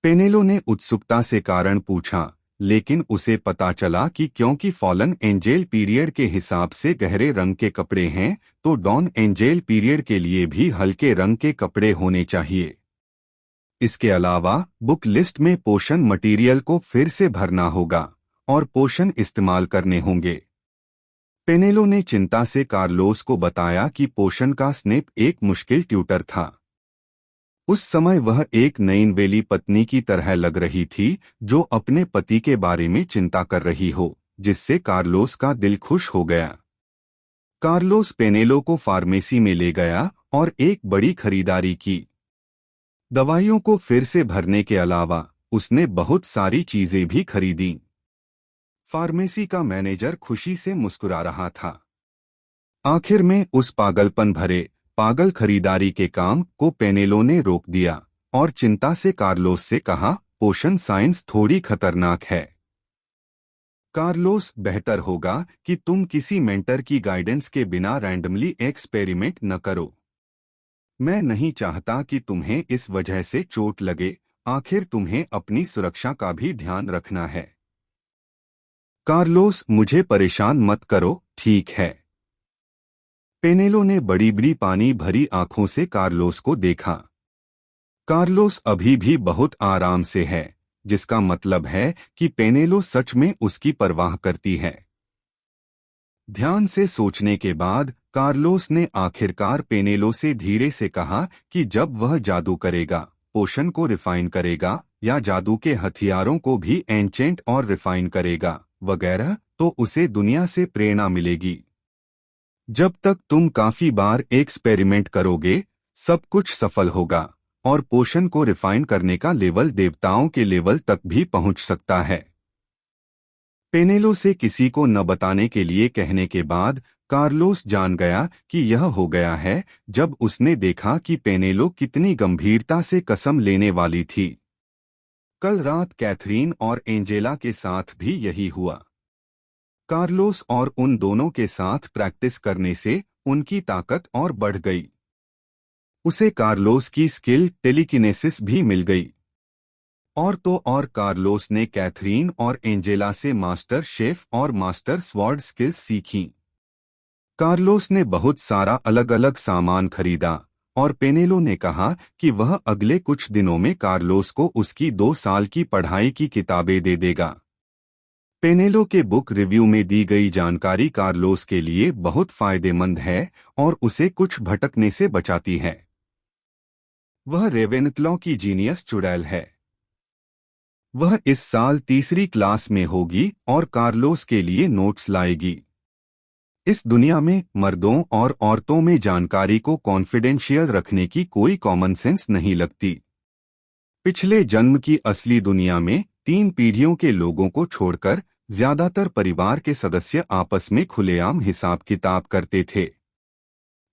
पेनेलो ने उत्सुकता से कारण पूछा, लेकिन उसे पता चला कि क्योंकि फॉलन एंजेल पीरियड के हिसाब से गहरे रंग के कपड़े हैं, तो डॉन एंजेल पीरियड के लिए भी हल्के रंग के कपड़े होने चाहिए। इसके अलावा बुक लिस्ट में पोषण मटेरियल को फिर से भरना होगा और पोषण इस्तेमाल करने होंगे। पेनेलो ने चिंता से कार्लोस को बताया कि पोषण का स्नेप एक मुश्किल ट्यूटर था। उस समय वह एक नईनवेली पत्नी की तरह लग रही थी, जो अपने पति के बारे में चिंता कर रही हो, जिससे कार्लोस का दिल खुश हो गया। कार्लोस पेनेलो को फार्मेसी में ले गया और एक बड़ी खरीदारी की। दवाइयों को फिर से भरने के अलावा उसने बहुत सारी चीजें भी खरीदी। फार्मेसी का मैनेजर खुशी से मुस्कुरा रहा था। आखिर में उस पागलपन भरे पागल खरीदारी के काम को पेनेलो ने रोक दिया और चिंता से कार्लोस से कहा, पोषण साइंस थोड़ी खतरनाक है। कार्लोस, बेहतर होगा कि तुम किसी मेंटर की गाइडेंस के बिना रैंडमली एक्सपेरिमेंट न करो। मैं नहीं चाहता कि तुम्हें इस वजह से चोट लगे, आखिर तुम्हें अपनी सुरक्षा का भी ध्यान रखना है। कार्लोस, मुझे परेशान मत करो, ठीक है। पेनेलो ने बड़ी बड़ी पानी भरी आंखों से कार्लोस को देखा। कार्लोस अभी भी बहुत आराम से है, जिसका मतलब है कि पेनेलो सच में उसकी परवाह करती है। ध्यान से सोचने के बाद कार्लोस ने आखिरकार पेनेलो से धीरे से कहा कि जब वह जादू करेगा, पोषण को रिफाइन करेगा या जादू के हथियारों को भी एंचेंट और रिफाइन करेगा वगैरह, तो उसे दुनिया से प्रेरणा मिलेगी। जब तक तुम काफी बार एक्सपेरिमेंट करोगे, सब कुछ सफल होगा और पोषण को रिफाइन करने का लेवल देवताओं के लेवल तक भी पहुंच सकता है। पेनेलो से किसी को न बताने के लिए कहने के बाद कार्लोस जान गया कि यह हो गया है, जब उसने देखा कि पेनेलो कितनी गंभीरता से कसम लेने वाली थी। कल रात कैथरीन और एंजेला के साथ भी यही हुआ। कार्लोस और उन दोनों के साथ प्रैक्टिस करने से उनकी ताकत और बढ़ गई। उसे कार्लोस की स्किल टेलीकिनेसिस भी मिल गई। और तो और कार्लोस ने कैथरीन और एंजेला से मास्टर शेफ और मास्टर स्वॉर्ड स्किल्स सीखीं। कार्लोस ने बहुत सारा अलग अलग सामान खरीदा और पेनेलो ने कहा कि वह अगले कुछ दिनों में कार्लोस को उसकी 2 साल की पढ़ाई की किताबें दे देगा। पेनेलो के बुक रिव्यू में दी गई जानकारी कार्लोस के लिए बहुत फायदेमंद है और उसे कुछ भटकने से बचाती है। वह रेवेनक्लॉ की जीनियस चुड़ैल है। वह इस साल 3री क्लास में होगी और कार्लोस के लिए नोट्स लाएगी। इस दुनिया में मर्दों और औरतों में जानकारी को कॉन्फिडेंशियल रखने की कोई कॉमन सेंस नहीं लगती। पिछले जन्म की असली दुनिया में 3 पीढ़ियों के लोगों को छोड़कर ज्यादातर परिवार के सदस्य आपस में खुलेआम हिसाब किताब करते थे।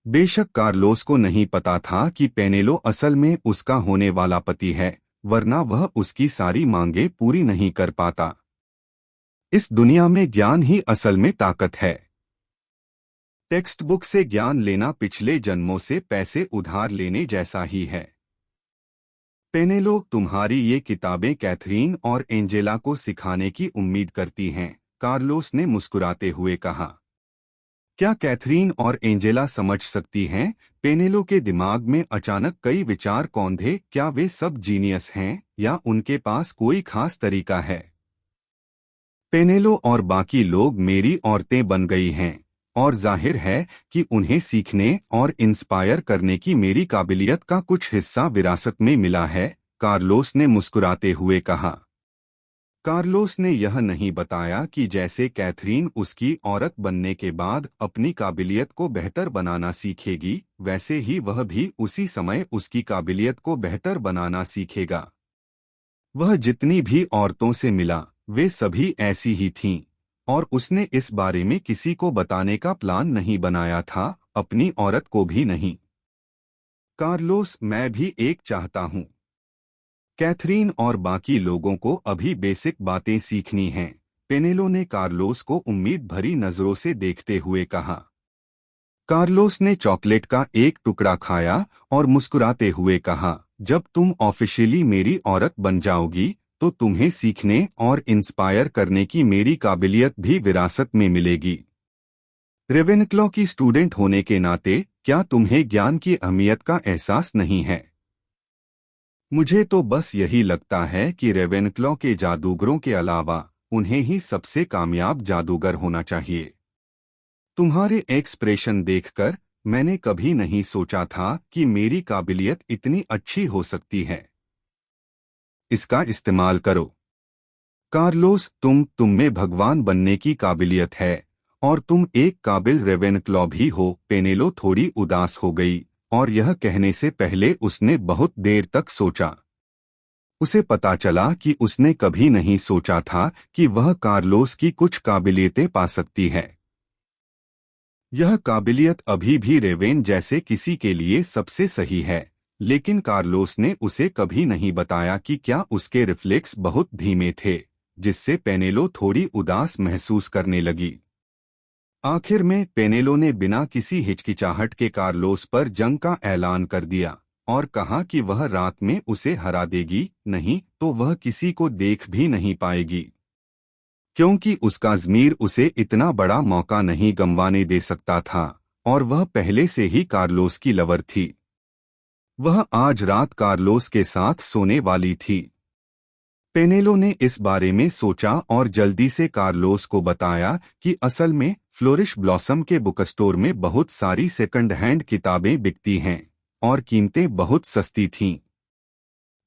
बेशक कार्लोस को नहीं पता था कि पेनेलो असल में उसका होने वाला पति है, वरना वह उसकी सारी मांगें पूरी नहीं कर पाता। इस दुनिया में ज्ञान ही असल में ताकत है। टेक्स्ट बुक से ज्ञान लेना पिछले जन्मों से पैसे उधार लेने जैसा ही है। पेनेलो, तुम्हारी ये किताबें कैथरीन और एंजेला को सिखाने की उम्मीद करती हैं, कार्लोस ने मुस्कुराते हुए कहा। क्या कैथरीन और एंजेला समझ सकती हैं? पेनेलो के दिमाग में अचानक कई विचार कौंधे। क्या वे सब जीनियस हैं या उनके पास कोई खास तरीका है? पेनेलो और बाकी लोग मेरी औरतें बन गई हैं और जाहिर है कि उन्हें सीखने और इंस्पायर करने की मेरी काबिलियत का कुछ हिस्सा विरासत में मिला है, कार्लोस ने मुस्कुराते हुए कहा। कार्लोस ने यह नहीं बताया कि जैसे कैथरीन उसकी औरत बनने के बाद अपनी काबिलियत को बेहतर बनाना सीखेगी, वैसे ही वह भी उसी समय उसकी काबिलियत को बेहतर बनाना सीखेगा। वह जितनी भी औरतों से मिला, वे सभी ऐसी ही थीं और उसने इस बारे में किसी को बताने का प्लान नहीं बनाया था, अपनी औरत को भी नहीं। कार्लोस, मैं भी एक चाहता हूँ। कैथरीन और बाकी लोगों को अभी बेसिक बातें सीखनी हैं, पेनेलो ने कार्लोस को उम्मीद भरी नजरों से देखते हुए कहा। कार्लोस ने चॉकलेट का एक टुकड़ा खाया और मुस्कुराते हुए कहा, जब तुम ऑफिशियली मेरी औरत बन जाओगी तो तुम्हें सीखने और इंस्पायर करने की मेरी काबिलियत भी विरासत में मिलेगी। रेवेनक्लॉ की स्टूडेंट होने के नाते क्या तुम्हें ज्ञान की अहमियत का एहसास नहीं है? मुझे तो बस यही लगता है कि रेवेनक्लॉ के जादूगरों के अलावा उन्हें ही सबसे कामयाब जादूगर होना चाहिए। तुम्हारे एक्सप्रेशन देखकर मैंने कभी नहीं सोचा था कि मेरी काबिलियत इतनी अच्छी हो सकती है। इसका इस्तेमाल करो। कार्लोस, तुम में भगवान बनने की काबिलियत है और तुम एक काबिल रेवेनक्लॉ भी हो। पेनेलो थोड़ी उदास हो गई और यह कहने से पहले उसने बहुत देर तक सोचा। उसे पता चला कि उसने कभी नहीं सोचा था कि वह कार्लोस की कुछ काबिलियतें पा सकती है। यह काबिलियत अभी भी रेवेन जैसे किसी के लिए सबसे सही है, लेकिन कार्लोस ने उसे कभी नहीं बताया कि क्या उसके रिफ्लेक्स बहुत धीमे थे, जिससे पेनेलो थोड़ी उदास महसूस करने लगी। आखिर में पेनेलो ने बिना किसी हिचकिचाहट के कार्लोस पर जंग का ऐलान कर दिया और कहा कि वह रात में उसे हरा देगी, नहीं तो वह किसी को देख भी नहीं पाएगी, क्योंकि उसका ज़मीर उसे इतना बड़ा मौका नहीं गंवाने दे सकता था और वह पहले से ही कार्लोस की लवर थी। वह आज रात कार्लोस के साथ सोने वाली थी। पेनेलो ने इस बारे में सोचा और जल्दी से कार्लोस को बताया कि असल में फ्लोरिश ब्लॉसम के बुक स्टोर में बहुत सारी सेकंड हैंड किताबें बिकती हैं और कीमतें बहुत सस्ती थीं।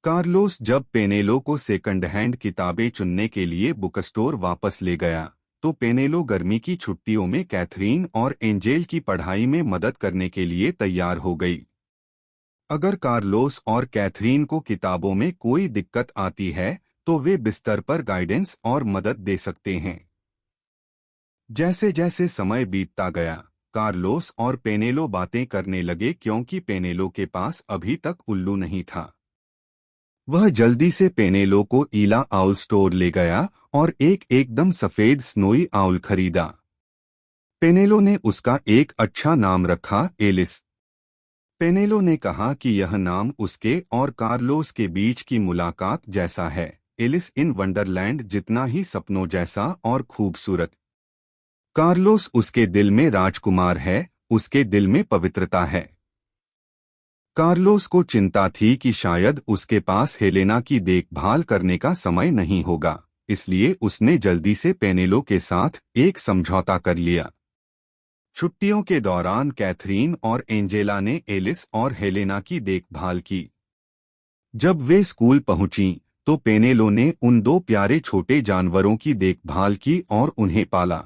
कार्लोस जब पेनेलो को सेकंड हैंड किताबें चुनने के लिए बुक स्टोर वापस ले गया तो पेनेलो गर्मी की छुट्टियों में कैथरीन और एंजेल की पढ़ाई में मदद करने के लिए तैयार हो गई। अगर कार्लोस और कैथरीन को किताबों में कोई दिक्कत आती है तो वे बिस्तर पर गाइडेंस और मदद दे सकते हैं। जैसे जैसे समय बीतता गया, कार्लोस और पेनेलो बातें करने लगे क्योंकि पेनेलो के पास अभी तक उल्लू नहीं था। वह जल्दी से पेनेलो को ईला आउल स्टोर ले गया और एक एकदम सफेद स्नोई आउल खरीदा। पेनेलो ने उसका एक अच्छा नाम रखा, एलिस। पेनेलो ने कहा कि यह नाम उसके और कार्लोस के बीच की मुलाकात जैसा है, एलिस इन वंडरलैंड जितना ही सपनों जैसा और खूबसूरत। कार्लोस उसके दिल में राजकुमार है, उसके दिल में पवित्रता है। कार्लोस को चिंता थी कि शायद उसके पास हेलेना की देखभाल करने का समय नहीं होगा, इसलिए उसने जल्दी से पेनेलो के साथ एक समझौता कर लिया। छुट्टियों के दौरान कैथरीन और एंजेला ने एलिस और हेलेना की देखभाल की। जब वे स्कूल पहुंचीं, तो पेनेलो ने उन दो प्यारे छोटे जानवरों की देखभाल की और उन्हें पाला।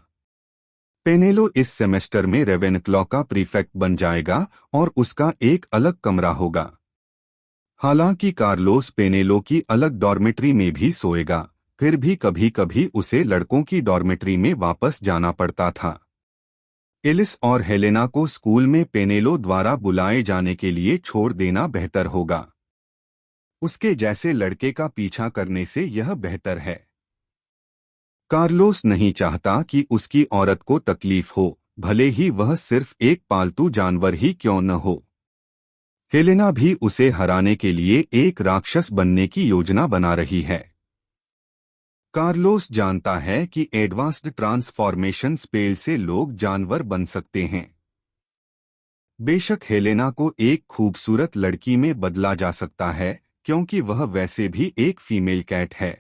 पेनेलो इस सेमेस्टर में रेवेनक्लॉ का प्रीफेक्ट बन जाएगा और उसका एक अलग कमरा होगा। हालांकि कार्लोस पेनेलो की अलग डॉर्मेट्री में भी सोएगा, फिर भी कभी कभी उसे लड़कों की डॉर्मेट्री में वापस जाना पड़ता था। एलिस और हेलेना को स्कूल में पेनेलो द्वारा बुलाए जाने के लिए छोड़ देना बेहतर होगा। उसके जैसे लड़के का पीछा करने से यह बेहतर है। कार्लोस नहीं चाहता कि उसकी औरत को तकलीफ हो, भले ही वह सिर्फ एक पालतू जानवर ही क्यों न हो। हेलेना भी उसे हराने के लिए एक राक्षस बनने की योजना बना रही है। कार्लोस जानता है कि एडवांस्ड ट्रांसफॉर्मेशन स्पेल से लोग जानवर बन सकते हैं। बेशक हेलेना को एक खूबसूरत लड़की में बदला जा सकता है, क्योंकि वह वैसे भी एक फीमेल कैट है।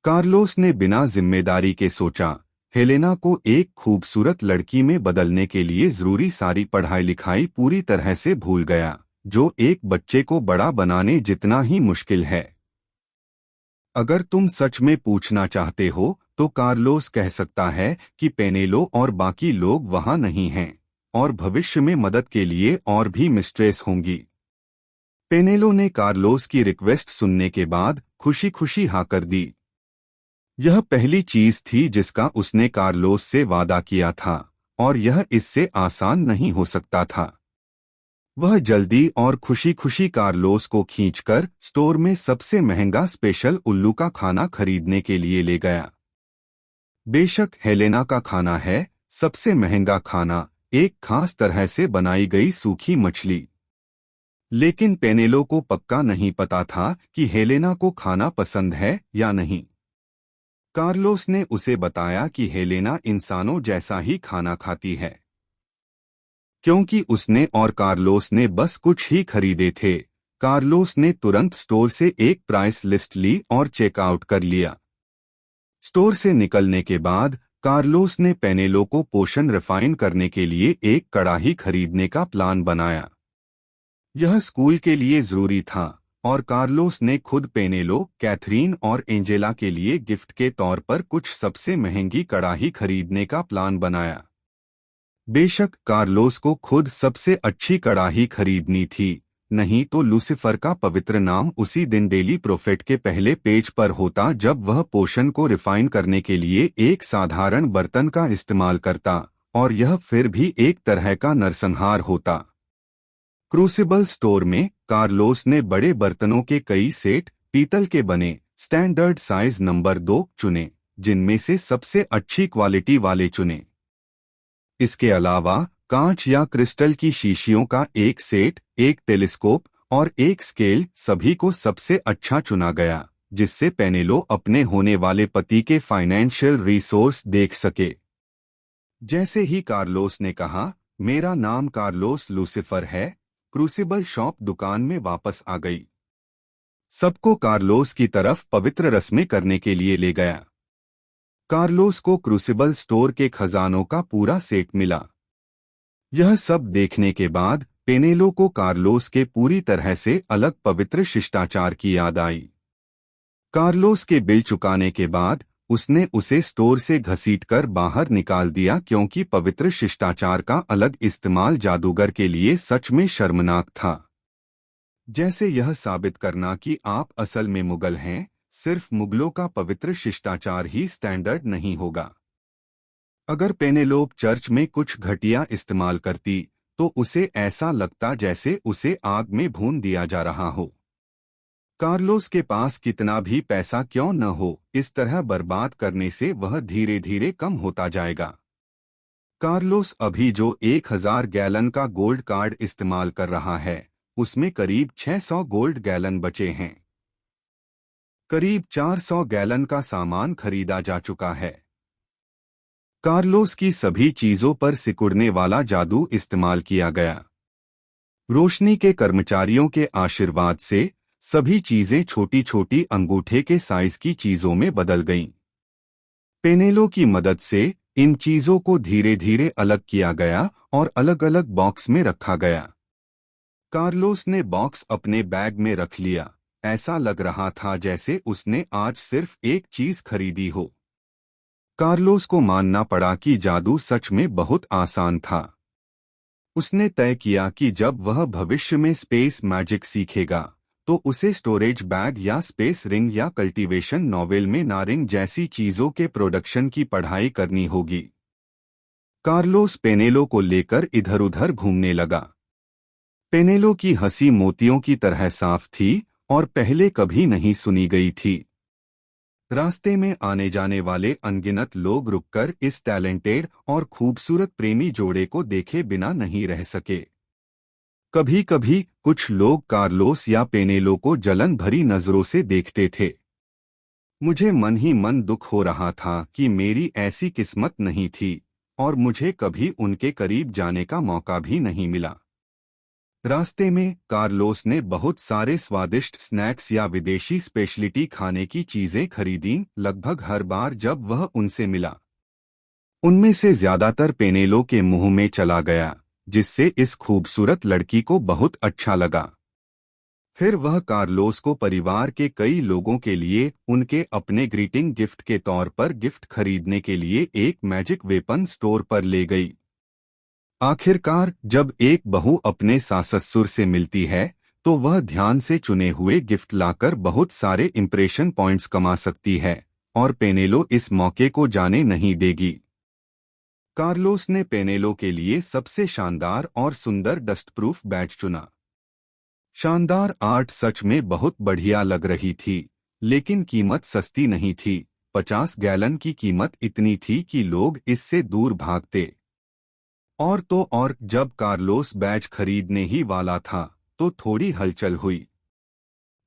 कार्लोस ने बिना जिम्मेदारी के सोचा, हेलेना को एक खूबसूरत लड़की में बदलने के लिए जरूरी सारी पढ़ाई लिखाई पूरी तरह से भूल गया, जो एक बच्चे को बड़ा बनाने जितना ही मुश्किल है। अगर तुम सच में पूछना चाहते हो तो कार्लोस कह सकता है कि पेनेलो और बाकी लोग वहां नहीं हैं और भविष्य में मदद के लिए और भी मिस्ट्रेस होंगी। पेनेलो ने कार्लोस की रिक्वेस्ट सुनने के बाद खुशी खुशी हाँ कर दी। यह पहली चीज थी जिसका उसने कार्लोस से वादा किया था और यह इससे आसान नहीं हो सकता था। वह जल्दी और खुशी खुशी कार्लोस को खींचकर स्टोर में सबसे महंगा स्पेशल उल्लू का खाना खरीदने के लिए ले गया। बेशक हेलेना का खाना है सबसे महंगा खाना, एक खास तरह से बनाई गई सूखी मछली। लेकिन पेनेलो को पक्का नहीं पता था कि हेलेना को खाना पसंद है या नहीं। कार्लोस ने उसे बताया कि हेलेना इंसानों जैसा ही खाना खाती है। क्योंकि उसने और कार्लोस ने बस कुछ ही खरीदे थे, कार्लोस ने तुरंत स्टोर से एक प्राइस लिस्ट ली और चेकआउट कर लिया। स्टोर से निकलने के बाद कार्लोस ने पेनेलो को पोषण रिफाइन करने के लिए एक कड़ाही खरीदने का प्लान बनाया। यह स्कूल के लिए जरूरी था और कार्लोस ने खुद पेनेलो, कैथरीन और एंजेला के लिए गिफ्ट के तौर पर कुछ सबसे महंगी कड़ाही खरीदने का प्लान बनाया। बेशक कार्लोस को खुद सबसे अच्छी कड़ाही खरीदनी थी, नहीं तो लूसिफर का पवित्र नाम उसी दिन डेली प्रोफेट के पहले पेज पर होता जब वह पोषण को रिफाइन करने के लिए एक साधारण बर्तन का इस्तेमाल करता, और यह फिर भी एक तरह का नरसंहार होता। क्रूसिबल स्टोर में कार्लोस ने बड़े बर्तनों के कई सेट पीतल के बने स्टैंडर्ड साइज नंबर 2 चुने, जिनमें से सबसे अच्छी क्वालिटी वाले चुने। इसके अलावा कांच या क्रिस्टल की शीशियों का एक सेट, एक टेलीस्कोप और एक स्केल सभी को सबसे अच्छा चुना गया, जिससे पेनेलो अपने होने वाले पति के फाइनेंशियल रिसोर्स देख सके। जैसे ही कार्लोस ने कहा, मेरा नाम कार्लोस लूसिफर है, क्रूसिबल शॉप दुकान में वापस आ गई। सबको कार्लोस की तरफ पवित्र रस्में करने के लिए ले गया। कार्लोस को क्रूसिबल स्टोर के खजानों का पूरा सेट मिला। यह सब देखने के बाद पेनेलो को कार्लोस के पूरी तरह से अलग पवित्र शिष्टाचार की याद आई। कार्लोस के बिल चुकाने के बाद उसने उसे स्टोर से घसीटकर बाहर निकाल दिया, क्योंकि पवित्र शिष्टाचार का अलग इस्तेमाल जादूगर के लिए सच में शर्मनाक था। जैसे यह साबित करना कि आप असल में मुगल हैं, सिर्फ मुगलों का पवित्र शिष्टाचार ही स्टैंडर्ड नहीं होगा। अगर पेनेलोप चर्च में कुछ घटिया इस्तेमाल करती तो उसे ऐसा लगता जैसे उसे आग में भून दिया जा रहा हो। कार्लोस के पास कितना भी पैसा क्यों न हो, इस तरह बर्बाद करने से वह धीरे धीरे कम होता जाएगा। कार्लोस अभी जो 1000 गैलन का गोल्ड कार्ड इस्तेमाल कर रहा है, उसमें करीब 600 गोल्ड गैलन बचे हैं। करीब 400 गैलन का सामान खरीदा जा चुका है। कार्लोस की सभी चीजों पर सिकुड़ने वाला जादू इस्तेमाल किया गया। रोशनी के कर्मचारियों के आशीर्वाद से सभी चीजें छोटी छोटी अंगूठे के साइज की चीजों में बदल गईं। पेनेलो की मदद से इन चीजों को धीरे धीरे अलग किया गया और अलग अलग बॉक्स में रखा गया। कार्लोस ने बॉक्स अपने बैग में रख लिया। ऐसा लग रहा था जैसे उसने आज सिर्फ एक चीज खरीदी हो। कार्लोस को मानना पड़ा कि जादू सच में बहुत आसान था। उसने तय किया कि जब वह भविष्य में स्पेस मैजिक सीखेगा तो उसे स्टोरेज बैग या स्पेस रिंग या कल्टीवेशन नॉवेल में नारिंग जैसी चीजों के प्रोडक्शन की पढ़ाई करनी होगी। कार्लोस पेनेलो को लेकर इधर उधर घूमने लगा। पेनेलो की हंसी मोतियों की तरह साफ थी और पहले कभी नहीं सुनी गई थी। रास्ते में आने जाने वाले अनगिनत लोग रुककर इस टैलेंटेड और खूबसूरत प्रेमी जोड़े को देखे बिना नहीं रह सके। कभी कभी कुछ लोग कार्लोस या पेनेलो को जलन भरी नजरों से देखते थे। मुझे मन ही मन दुख हो रहा था कि मेरी ऐसी किस्मत नहीं थी और मुझे कभी उनके करीब जाने का मौका भी नहीं मिला। रास्ते में कार्लोस ने बहुत सारे स्वादिष्ट स्नैक्स या विदेशी स्पेशलिटी खाने की चीजें खरीदीं, लगभग हर बार जब वह उनसे मिला। उनमें से ज्यादातर पेनेलो के मुंह में चला गया, जिससे इस खूबसूरत लड़की को बहुत अच्छा लगा। फिर वह कार्लोस को परिवार के कई लोगों के लिए उनके अपने ग्रीटिंग गिफ्ट के तौर पर गिफ्ट खरीदने के लिए एक मैजिक वेपन स्टोर पर ले गई। आखिरकार जब एक बहू अपने सास-ससुर से मिलती है तो वह ध्यान से चुने हुए गिफ्ट लाकर बहुत सारे इंप्रेशन पॉइंट्स कमा सकती है, और पेनेलो इस मौके को जाने नहीं देगी। कार्लोस ने पेनेलो के लिए सबसे शानदार और सुंदर डस्टप्रूफ बैज चुना। शानदार आर्ट सच में बहुत बढ़िया लग रही थी, लेकिन कीमत सस्ती नहीं थी। 50 गैलन की कीमत इतनी थी कि लोग इससे दूर भागते। और तो और जब कार्लोस बैज खरीदने ही वाला था तो थोड़ी हलचल हुई।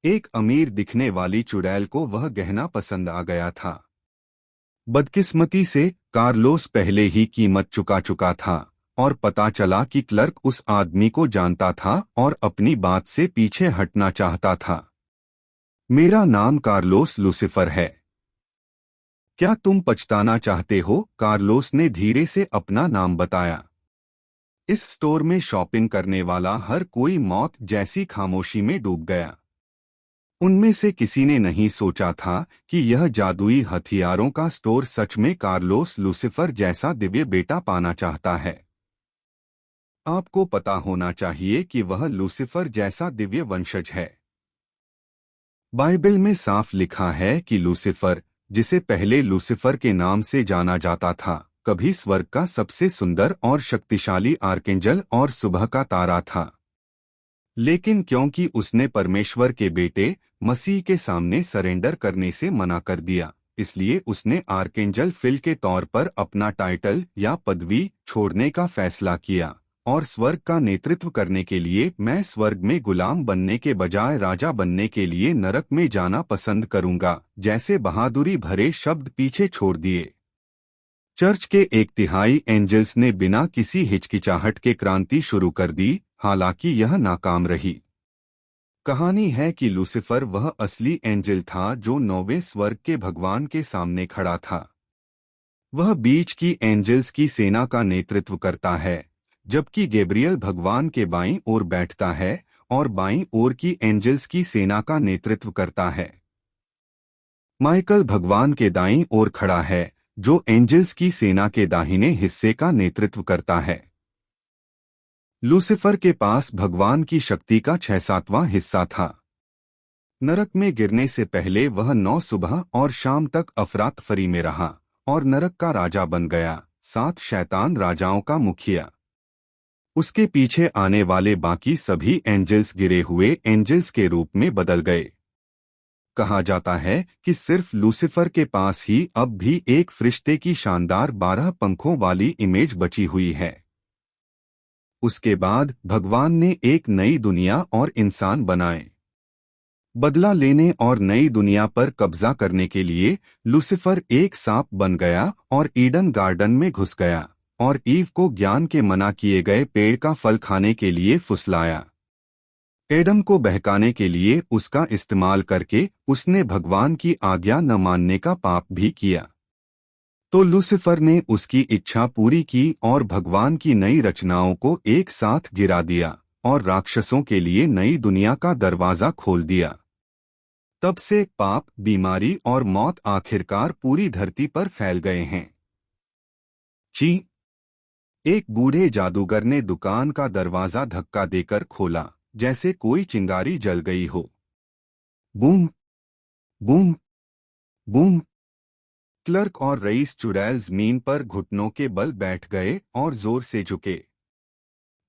एक अमीर दिखने वाली चुड़ैल को वह गहना पसंद आ गया था। बदकिस्मती से कार्लोस पहले ही कीमत चुका चुका था और पता चला कि क्लर्क उस आदमी को जानता था और अपनी बात से पीछे हटना चाहता था। मेरा नाम कार्लोस लूसिफर है। क्या तुम पछताना चाहते हो? कार्लोस ने धीरे से अपना नाम बताया। इस स्टोर में शॉपिंग करने वाला हर कोई मौत जैसी खामोशी में डूब गया। उनमें से किसी ने नहीं सोचा था कि यह जादुई हथियारों का स्टोर सच में कार्लोस लूसिफर जैसा दिव्य बेटा पाना चाहता है। आपको पता होना चाहिए कि वह लूसिफर जैसा दिव्य वंशज है। बाइबल में साफ लिखा है कि लूसिफर, जिसे पहले लूसिफर के नाम से जाना जाता था, कभी स्वर्ग का सबसे सुंदर और शक्तिशाली आर्कएंजल और सुबह का तारा था। लेकिन क्योंकि उसने परमेश्वर के बेटे मसीह के सामने सरेंडर करने से मना कर दिया, इसलिए उसने आर्कएंजल फिल के तौर पर अपना टाइटल या पदवी छोड़ने का फैसला किया और स्वर्ग का नेतृत्व करने के लिए मैं स्वर्ग में गुलाम बनने के बजाय राजा बनने के लिए नरक में जाना पसंद करूंगा जैसे बहादुरी भरे शब्द पीछे छोड़ दिए। चर्च के 1/3 एंजल्स ने बिना किसी हिचकिचाहट के क्रांति शुरू कर दी, हालांकि यह नाकाम रही। कहानी है कि लूसिफर वह असली एंजल था जो 9वें स्वर्ग के भगवान के सामने खड़ा था। वह बीच की एंजल्स की सेना का नेतृत्व करता है, जबकि गैब्रियल भगवान के बाईं ओर बैठता है और बाईं ओर की एंजल्स की सेना का नेतृत्व करता है। माइकल भगवान के दाईं ओर खड़ा है, जो एंजल्स की सेना के दाहिने हिस्से का नेतृत्व करता है। लूसिफर के पास भगवान की शक्ति का 6/7वां हिस्सा था। नरक में गिरने से पहले वह 9 सुबह और शाम तक अफरातफरी में रहा और नरक का राजा बन गया, 7 शैतान राजाओं का मुखिया। उसके पीछे आने वाले बाकी सभी एंजल्स गिरे हुए एंजल्स के रूप में बदल गए। कहा जाता है कि सिर्फ लूसिफर के पास ही अब भी एक फरिश्ते की शानदार 12 पंखों वाली इमेज बची हुई है। उसके बाद भगवान ने एक नई दुनिया और इंसान बनाए। बदला लेने और नई दुनिया पर कब्जा करने के लिए लूसिफर एक सांप बन गया और ईडन गार्डन में घुस गया और ईव को ज्ञान के मना किए गए पेड़ का फल खाने के लिए फुसलाया। एडम को बहकाने के लिए उसका इस्तेमाल करके उसने भगवान की आज्ञा न मानने का पाप भी किया। तो लूसिफर ने उसकी इच्छा पूरी की और भगवान की नई रचनाओं को एक साथ गिरा दिया और राक्षसों के लिए नई दुनिया का दरवाजा खोल दिया। तब से पाप, बीमारी और मौत आखिरकार पूरी धरती पर फैल गए हैं। ची! एक बूढ़े जादूगर ने दुकान का दरवाजा धक्का देकर खोला, जैसे कोई चिंगारी जल गई हो। Boom boom boom. क्लर्क और रईस चुड़ैल जमीन पर घुटनों के बल बैठ गए और जोर से झुके।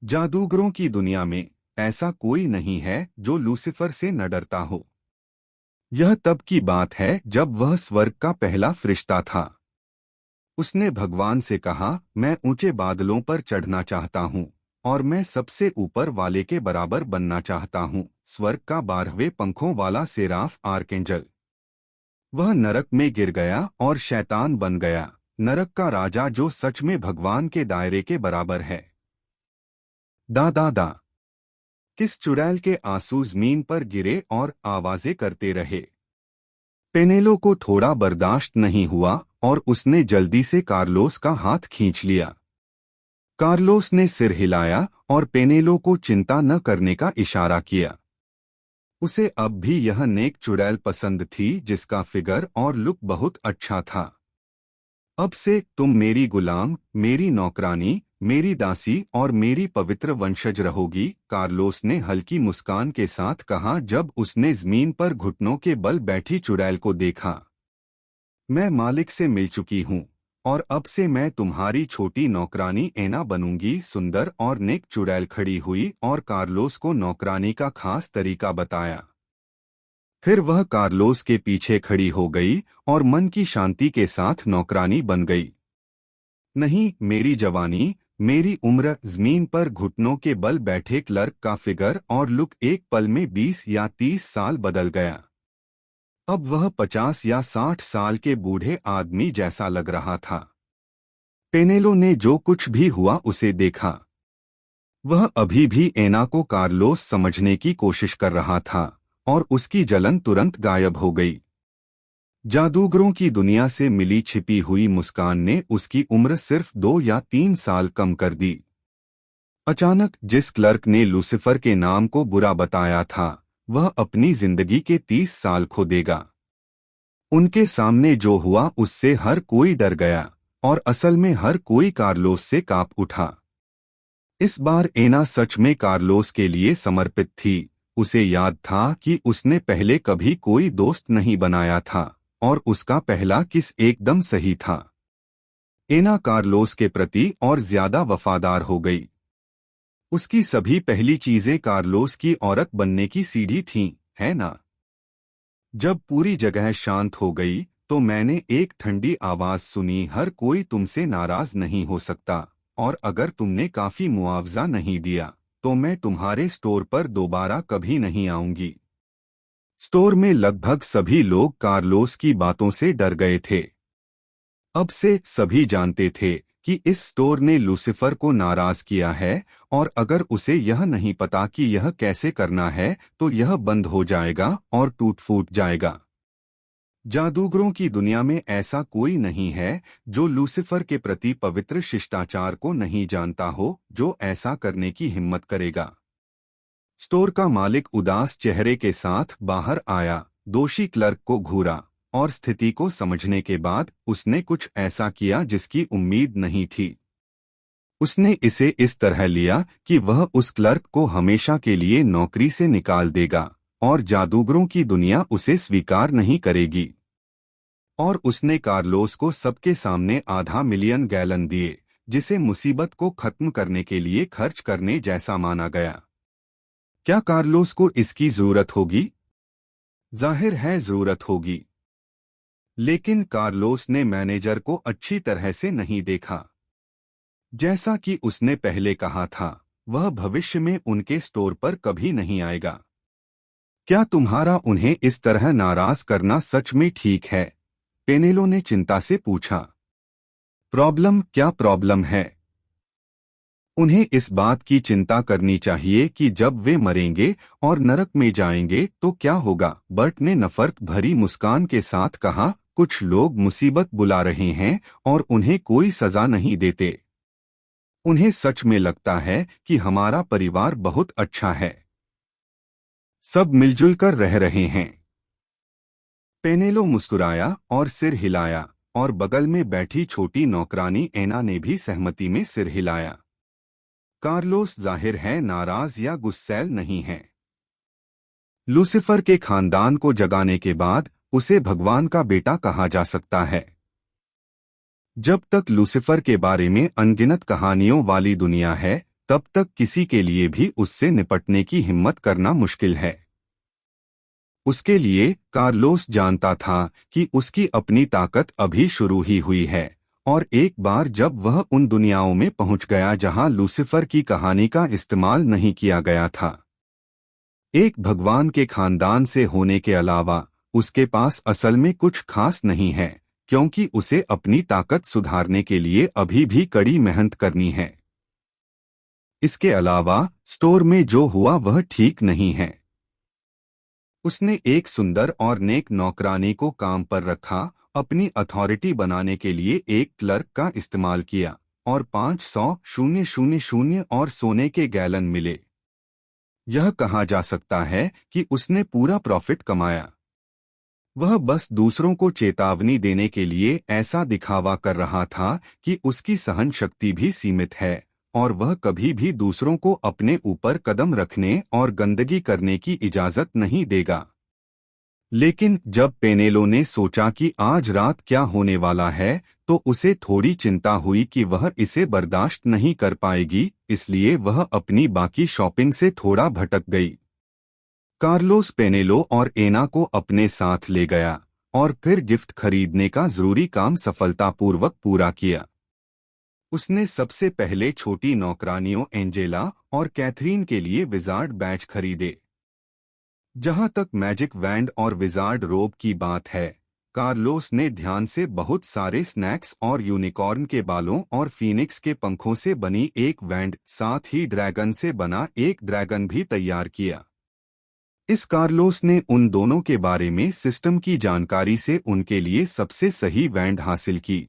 जादूगरों की दुनिया में ऐसा कोई नहीं है जो लूसिफर से न डरता हो। यह तब की बात है जब वह स्वर्ग का पहला फरिश्ता था। उसने भगवान से कहा, मैं ऊंचे बादलों पर चढ़ना चाहता हूँ और मैं सबसे ऊपर वाले के बराबर बनना चाहता हूँ, स्वर्ग का 12वें पंखों वाला सेराफ आर्कएंजल। वह नरक में गिर गया और शैतान बन गया, नरक का राजा जो सच में भगवान के दायरे के बराबर है। दा किस चुड़ैल के आंसू जमीन पर गिरे और आवाजें करते रहे। पेनेलो को थोड़ा बर्दाश्त नहीं हुआ और उसने जल्दी से कार्लोस का हाथ खींच लिया। कार्लोस ने सिर हिलाया और पेनेलो को चिंता न करने का इशारा किया। उसे अब भी यह नेक चुड़ैल पसंद थी जिसका फिगर और लुक बहुत अच्छा था। अब से तुम मेरी गुलाम, मेरी नौकरानी, मेरी दासी और मेरी पवित्र वंशज रहोगी, कार्लोस ने हल्की मुस्कान के साथ कहा जब उसने जमीन पर घुटनों के बल बैठी चुड़ैल को देखा। मैं मालिक से मिल चुकी हूँ और अब से मैं तुम्हारी छोटी नौकरानी एना बनूंगी। सुंदर और नेक चुड़ैल खड़ी हुई और कार्लोस को नौकरानी का खास तरीका बताया। फिर वह कार्लोस के पीछे खड़ी हो गई और मन की शांति के साथ नौकरानी बन गई। नहीं, मेरी जवानी, मेरी उम्र, जमीन पर घुटनों के बल बैठे क्लर्क का फिगर और लुक एक पल में 20 या 30 साल बदल गया। अब वह 50 या 60 साल के बूढ़े आदमी जैसा लग रहा था। पेनेलो ने जो कुछ भी हुआ उसे देखा। वह अभी भी एना को कार्लोस समझने की कोशिश कर रहा था और उसकी जलन तुरंत गायब हो गई। जादूगरों की दुनिया से मिली छिपी हुई मुस्कान ने उसकी उम्र सिर्फ 2 या 3 साल कम कर दी। अचानक जिस क्लर्क ने लूसिफर के नाम को बुरा बताया था, वह अपनी जिंदगी के 30 साल खो देगा। उनके सामने जो हुआ उससे हर कोई डर गया और असल में हर कोई कार्लोस से कांप उठा। इस बार एना सच में कार्लोस के लिए समर्पित थी। उसे याद था कि उसने पहले कभी कोई दोस्त नहीं बनाया था और उसका पहला किस एकदम सही था। एना कार्लोस के प्रति और ज्यादा वफादार हो गई। उसकी सभी पहली चीजें कार्लोस की औरत बनने की सीढ़ी थीं, है ना? जब पूरी जगह शांत हो गई तो मैंने एक ठंडी आवाज सुनी, हर कोई तुमसे नाराज नहीं हो सकता और अगर तुमने काफी मुआवजा नहीं दिया तो मैं तुम्हारे स्टोर पर दोबारा कभी नहीं आऊंगी। स्टोर में लगभग सभी लोग कार्लोस की बातों से डर गए थे। अब से सभी जानते थे कि इस स्टोर ने लूसिफर को नाराज किया है और अगर उसे यह नहीं पता कि यह कैसे करना है तो यह बंद हो जाएगा और टूट फूट जाएगा। जादूगरों की दुनिया में ऐसा कोई नहीं है जो लूसिफर के प्रति पवित्र शिष्टाचार को नहीं जानता हो, जो ऐसा करने की हिम्मत करेगा। स्टोर का मालिक उदास चेहरे के साथ बाहर आया, दोषी क्लर्क को घूरा और स्थिति को समझने के बाद उसने कुछ ऐसा किया जिसकी उम्मीद नहीं थी। उसने इसे इस तरह लिया कि वह उस क्लर्क को हमेशा के लिए नौकरी से निकाल देगा और जादूगरों की दुनिया उसे स्वीकार नहीं करेगी। और उसने कार्लोस को सबके सामने $500,000 गैलन दिए, जिसे मुसीबत को खत्म करने के लिए खर्च करने जैसा माना गया। क्या कार्लोस को इसकी जरूरत होगी? जाहिर है जरूरत होगी। लेकिन कार्लोस ने मैनेजर को अच्छी तरह से नहीं देखा। जैसा कि उसने पहले कहा था, वह भविष्य में उनके स्टोर पर कभी नहीं आएगा। क्या तुम्हारा उन्हें इस तरह नाराज करना सच में ठीक है? पेनेलो ने चिंता से पूछा। क्या प्रॉब्लम है? उन्हें इस बात की चिंता करनी चाहिए कि जब वे मरेंगे और नरक में जाएंगे तो क्या होगा। बर्ट ने नफरत भरी मुस्कान के साथ कहा, कुछ लोग मुसीबत बुला रहे हैं और उन्हें कोई सजा नहीं देते। उन्हें सच में लगता है कि हमारा परिवार बहुत अच्छा है, सब मिलजुल कर रह रहे हैं। पेनेलो मुस्कुराया और सिर हिलाया और बगल में बैठी छोटी नौकरानी एना ने भी सहमति में सिर हिलाया। कार्लोस जाहिर है नाराज या गुस्सैल नहीं है। लूसिफर के खानदान को जगाने के बाद उसे भगवान का बेटा कहा जा सकता है। जब तक लूसिफर के बारे में अनगिनत कहानियों वाली दुनिया है, तब तक किसी के लिए भी उससे निपटने की हिम्मत करना मुश्किल है। उसके लिए कार्लोस जानता था कि उसकी अपनी ताकत अभी शुरू ही हुई है और एक बार जब वह उन दुनियाओं में पहुंच गया जहां लूसिफर की कहानी का इस्तेमाल नहीं किया गया था, एक भगवान के खानदान से होने के अलावा उसके पास असल में कुछ खास नहीं है, क्योंकि उसे अपनी ताकत सुधारने के लिए अभी भी कड़ी मेहनत करनी है। इसके अलावा स्टोर में जो हुआ वह ठीक नहीं है। उसने एक सुंदर और नेक नौकरानी को काम पर रखा, अपनी अथॉरिटी बनाने के लिए एक क्लर्क का इस्तेमाल किया और 500,000 और सोने के गैलन मिले। यह कहा जा सकता है कि उसने पूरा प्रॉफिट कमाया। वह बस दूसरों को चेतावनी देने के लिए ऐसा दिखावा कर रहा था कि उसकी सहन शक्ति भी सीमित है और वह कभी भी दूसरों को अपने ऊपर कदम रखने और गंदगी करने की इजाजत नहीं देगा। लेकिन जब पेनेलो ने सोचा कि आज रात क्या होने वाला है, तो उसे थोड़ी चिंता हुई कि वह इसे बर्दाश्त नहीं कर पाएगी, इसलिए वह अपनी बाकी शॉपिंग से थोड़ा भटक गई। कार्लोस पेनेलो और एना को अपने साथ ले गया और फिर गिफ्ट खरीदने का जरूरी काम सफलतापूर्वक पूरा किया। उसने सबसे पहले छोटी नौकरानियों एंजेला और कैथरीन के लिए विजार्ड बैच खरीदे। जहां तक मैजिक वैंड और विजार्ड रोब की बात है, कार्लोस ने ध्यान से बहुत सारे स्नैक्स और यूनिकॉर्न के बालों और फीनिक्स के पंखों से बनी एक वैंड, साथ ही ड्रैगन से बना एक ड्रैगन भी तैयार किया। इस कार्लोस ने उन दोनों के बारे में सिस्टम की जानकारी से उनके लिए सबसे सही वैंड हासिल की।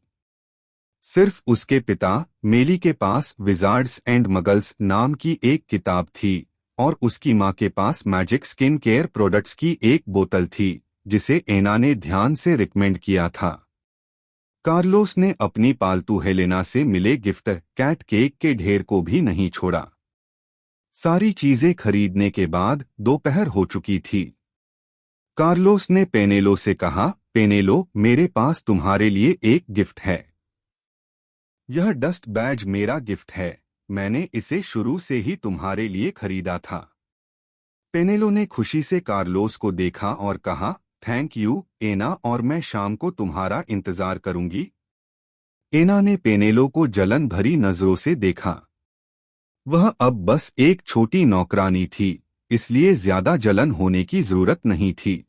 सिर्फ उसके पिता मेली के पास विजार्ड्स एंड मगल्स नाम की एक किताब थी और उसकी मां के पास मैजिक स्किन केयर प्रोडक्ट्स की एक बोतल थी जिसे एना ने ध्यान से रिकमेंड किया था। कार्लोस ने अपनी पालतू हेलेना से मिले गिफ्ट कैट केक के ढेर को भी नहीं छोड़ा। सारी चीजें खरीदने के बाद दोपहर हो चुकी थी। कार्लोस ने पेनेलो से कहा, पेनेलो, मेरे पास तुम्हारे लिए एक गिफ्ट है। यह डस्ट बैज मेरा गिफ्ट है। मैंने इसे शुरू से ही तुम्हारे लिए खरीदा था। पेनेलो ने खुशी से कार्लोस को देखा और कहा, थैंक यू एना, और मैं शाम को तुम्हारा इंतजार करूंगी। एना ने पेनेलो को जलन भरी नजरों से देखा। वह अब बस एक छोटी नौकरानी थी, इसलिए ज्यादा जलन होने की जरूरत नहीं थी।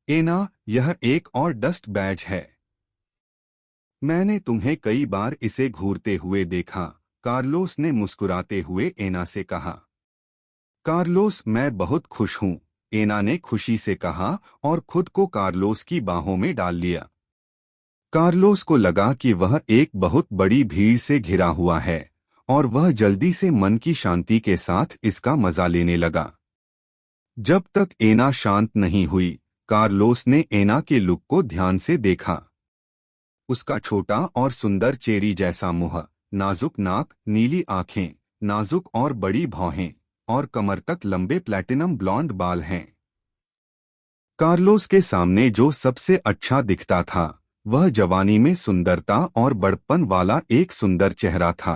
एना, यह एक और डस्ट बैज है। मैंने तुम्हें कई बार इसे घूरते हुए देखा, कार्लोस ने मुस्कुराते हुए एना से कहा। कार्लोस, मैं बहुत खुश हूँ, एना ने खुशी से कहा और खुद को कार्लोस की बाहों में डाल लिया। कार्लोस को लगा कि वह एक बहुत बड़ी भीड़ से घिरा हुआ है और वह जल्दी से मन की शांति के साथ इसका मजा लेने लगा। जब तक एना शांत नहीं हुई, कार्लोस ने एना के लुक को ध्यान से देखा। उसका छोटा और सुंदर चेरी जैसा मुंह, नाजुक नाक, नीली आंखें, नाजुक और बड़ी भौहें और कमर तक लंबे प्लैटिनम ब्लॉन्ड बाल हैं। कार्लोस के सामने जो सबसे अच्छा दिखता था वह जवानी में सुंदरता और बड़प्पन वाला एक सुंदर चेहरा था।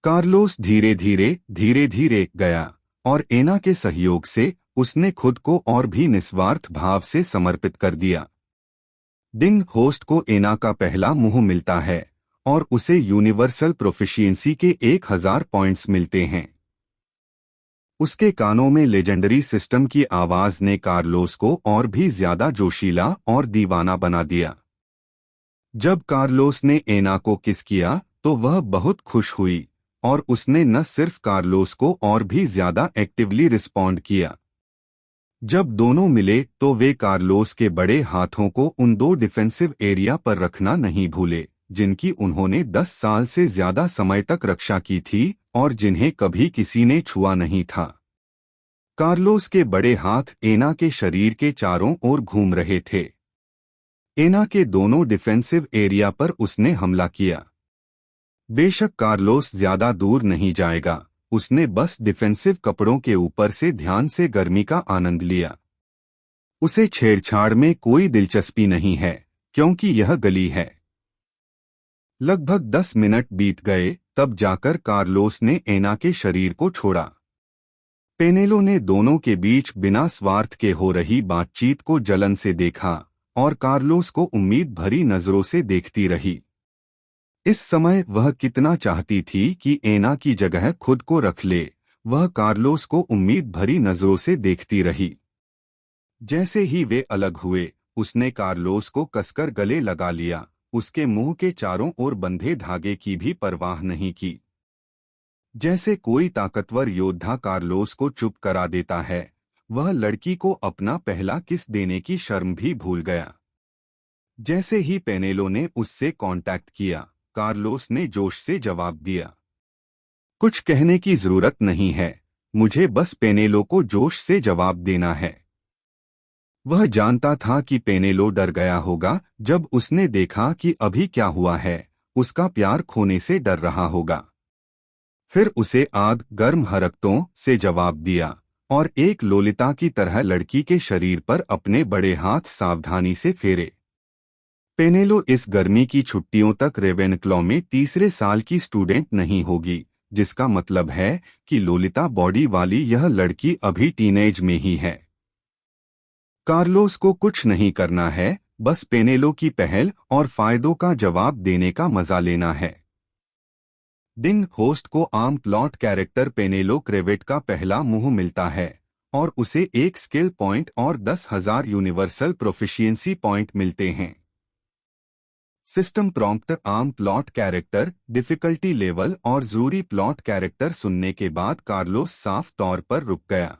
कार्लोस धीरे धीरे गया और एना के सहयोग से उसने खुद को और भी निस्वार्थ भाव से समर्पित कर दिया। दिन होस्ट को एना का पहला मुंह मिलता है और उसे यूनिवर्सल प्रोफिशिएंसी के 1000 पॉइंट्स मिलते हैं। उसके कानों में लेजेंडरी सिस्टम की आवाज ने कार्लोस को और भी ज्यादा जोशीला और दीवाना बना दिया। जब कार्लोस ने एना को किस किया तो वह बहुत खुश हुई और उसने न सिर्फ कार्लोस को और भी ज्यादा एक्टिवली रिस्पॉन्ड किया। जब दोनों मिले तो वे कार्लोस के बड़े हाथों को उन 2 डिफेंसिव एरिया पर रखना नहीं भूले जिनकी उन्होंने 10 साल से ज्यादा समय तक रक्षा की थी और जिन्हें कभी किसी ने छुआ नहीं था। कार्लोस के बड़े हाथ एना के शरीर के चारों ओर घूम रहे थे। एना के दोनों डिफेंसिव एरिया पर उसने हमला किया। बेशक कार्लोस ज्यादा दूर नहीं जाएगा, उसने बस डिफेंसिव कपड़ों के ऊपर से ध्यान से गर्मी का आनंद लिया। उसे छेड़छाड़ में कोई दिलचस्पी नहीं है क्योंकि यह गली है। लगभग 10 मिनट बीत गए तब जाकर कार्लोस ने एना के शरीर को छोड़ा। पेनेलो ने दोनों के बीच बिना स्वार्थ के हो रही बातचीत को जलन से देखा और कार्लोस को उम्मीद भरी नजरों से देखती रही। इस समय वह कितना चाहती थी कि एना की जगह खुद को रख ले। वह कार्लोस को उम्मीद भरी नजरों से देखती रही। जैसे ही वे अलग हुए, उसने कार्लोस को कसकर गले लगा लिया, उसके मुंह के चारों ओर बंधे धागे की भी परवाह नहीं की। जैसे कोई ताकतवर योद्धा कार्लोस को चुप करा देता है, वह लड़की को अपना पहला किस देने की शर्म भी भूल गया। जैसे ही पेनेलो ने उससे कांटेक्ट किया, कार्लोस ने जोश से जवाब दिया, कुछ कहने की जरूरत नहीं है, मुझे बस पेनेलो को जोश से जवाब देना है। वह जानता था कि पेनेलो डर गया होगा जब उसने देखा कि अभी क्या हुआ है, उसका प्यार खोने से डर रहा होगा। फिर उसे आग गर्म हरकतों से जवाब दिया और एक लोलिता की तरह लड़की के शरीर पर अपने बड़े हाथ सावधानी से फेरे। पेनेलो इस गर्मी की छुट्टियों तक रेवेनक्लॉ में तीसरे साल की स्टूडेंट नहीं होगी, जिसका मतलब है कि लोलिता बॉडी वाली यह लड़की अभी टीनेज में ही है। कार्लोस को कुछ नहीं करना है, बस पेनेलो की पहल और फायदों का जवाब देने का मजा लेना है। दिन होस्ट को आम प्लॉट कैरेक्टर पेनेलो क्रेवेट का पहला मुंह मिलता है और उसे 1 स्किल पॉइंट और 10,000 यूनिवर्सल प्रोफिशिएंसी पॉइंट मिलते हैं। सिस्टम प्रॉम्प्ट आम प्लॉट कैरेक्टर, डिफिकल्टी लेवल और जरूरी प्लॉट कैरेक्टर सुनने के बाद कार्लोस साफ तौर पर रुक गया।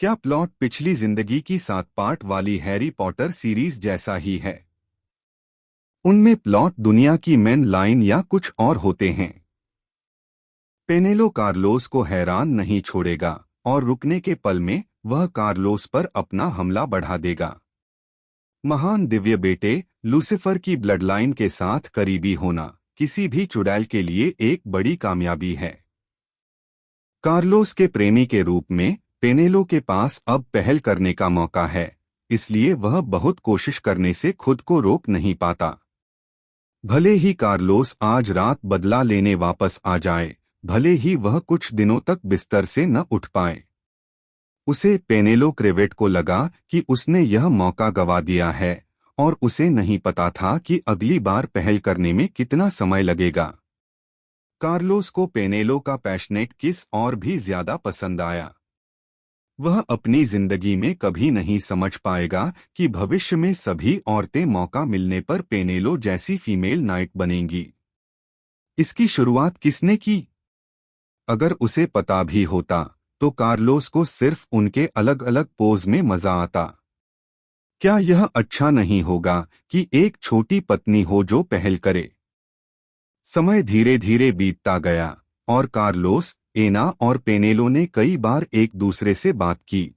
क्या प्लॉट पिछली जिंदगी की 7 पार्ट वाली हैरी पॉटर सीरीज जैसा ही है? उनमें प्लॉट दुनिया की मेन लाइन या कुछ और होते हैं? पेनेलो कार्लोस को हैरान नहीं छोड़ेगा और रुकने के पल में वह कार्लोस पर अपना हमला बढ़ा देगा। महान दिव्य बेटे लूसिफर की ब्लडलाइन के साथ करीबी होना किसी भी चुड़ैल के लिए एक बड़ी कामयाबी है। कार्लोस के प्रेमी के रूप में पेनेलो के पास अब पहल करने का मौका है, इसलिए वह बहुत कोशिश करने से खुद को रोक नहीं पाता। भले ही कार्लोस आज रात बदला लेने वापस आ जाए, भले ही वह कुछ दिनों तक बिस्तर से न उठ पाए, उसे पेनेलो क्रेवेट को लगा कि उसने यह मौका गवा दिया है और उसे नहीं पता था कि अगली बार पहल करने में कितना समय लगेगा। कार्लोस को पेनेलो का पैशनेट किस और भी ज्यादा पसंद आया। वह अपनी जिंदगी में कभी नहीं समझ पाएगा कि भविष्य में सभी औरतें मौका मिलने पर पेनेलो जैसी फीमेल नाइट बनेंगी। इसकी शुरुआत किसने की? अगर उसे पता भी होता तो कार्लोस को सिर्फ उनके अलग अलग पोज में मजा आता। क्या यह अच्छा नहीं होगा कि एक छोटी पत्नी हो जो पहल करे? समय धीरे धीरे बीतता गया और कार्लोस, एना और पेनेलो ने कई बार एक दूसरे से बात की,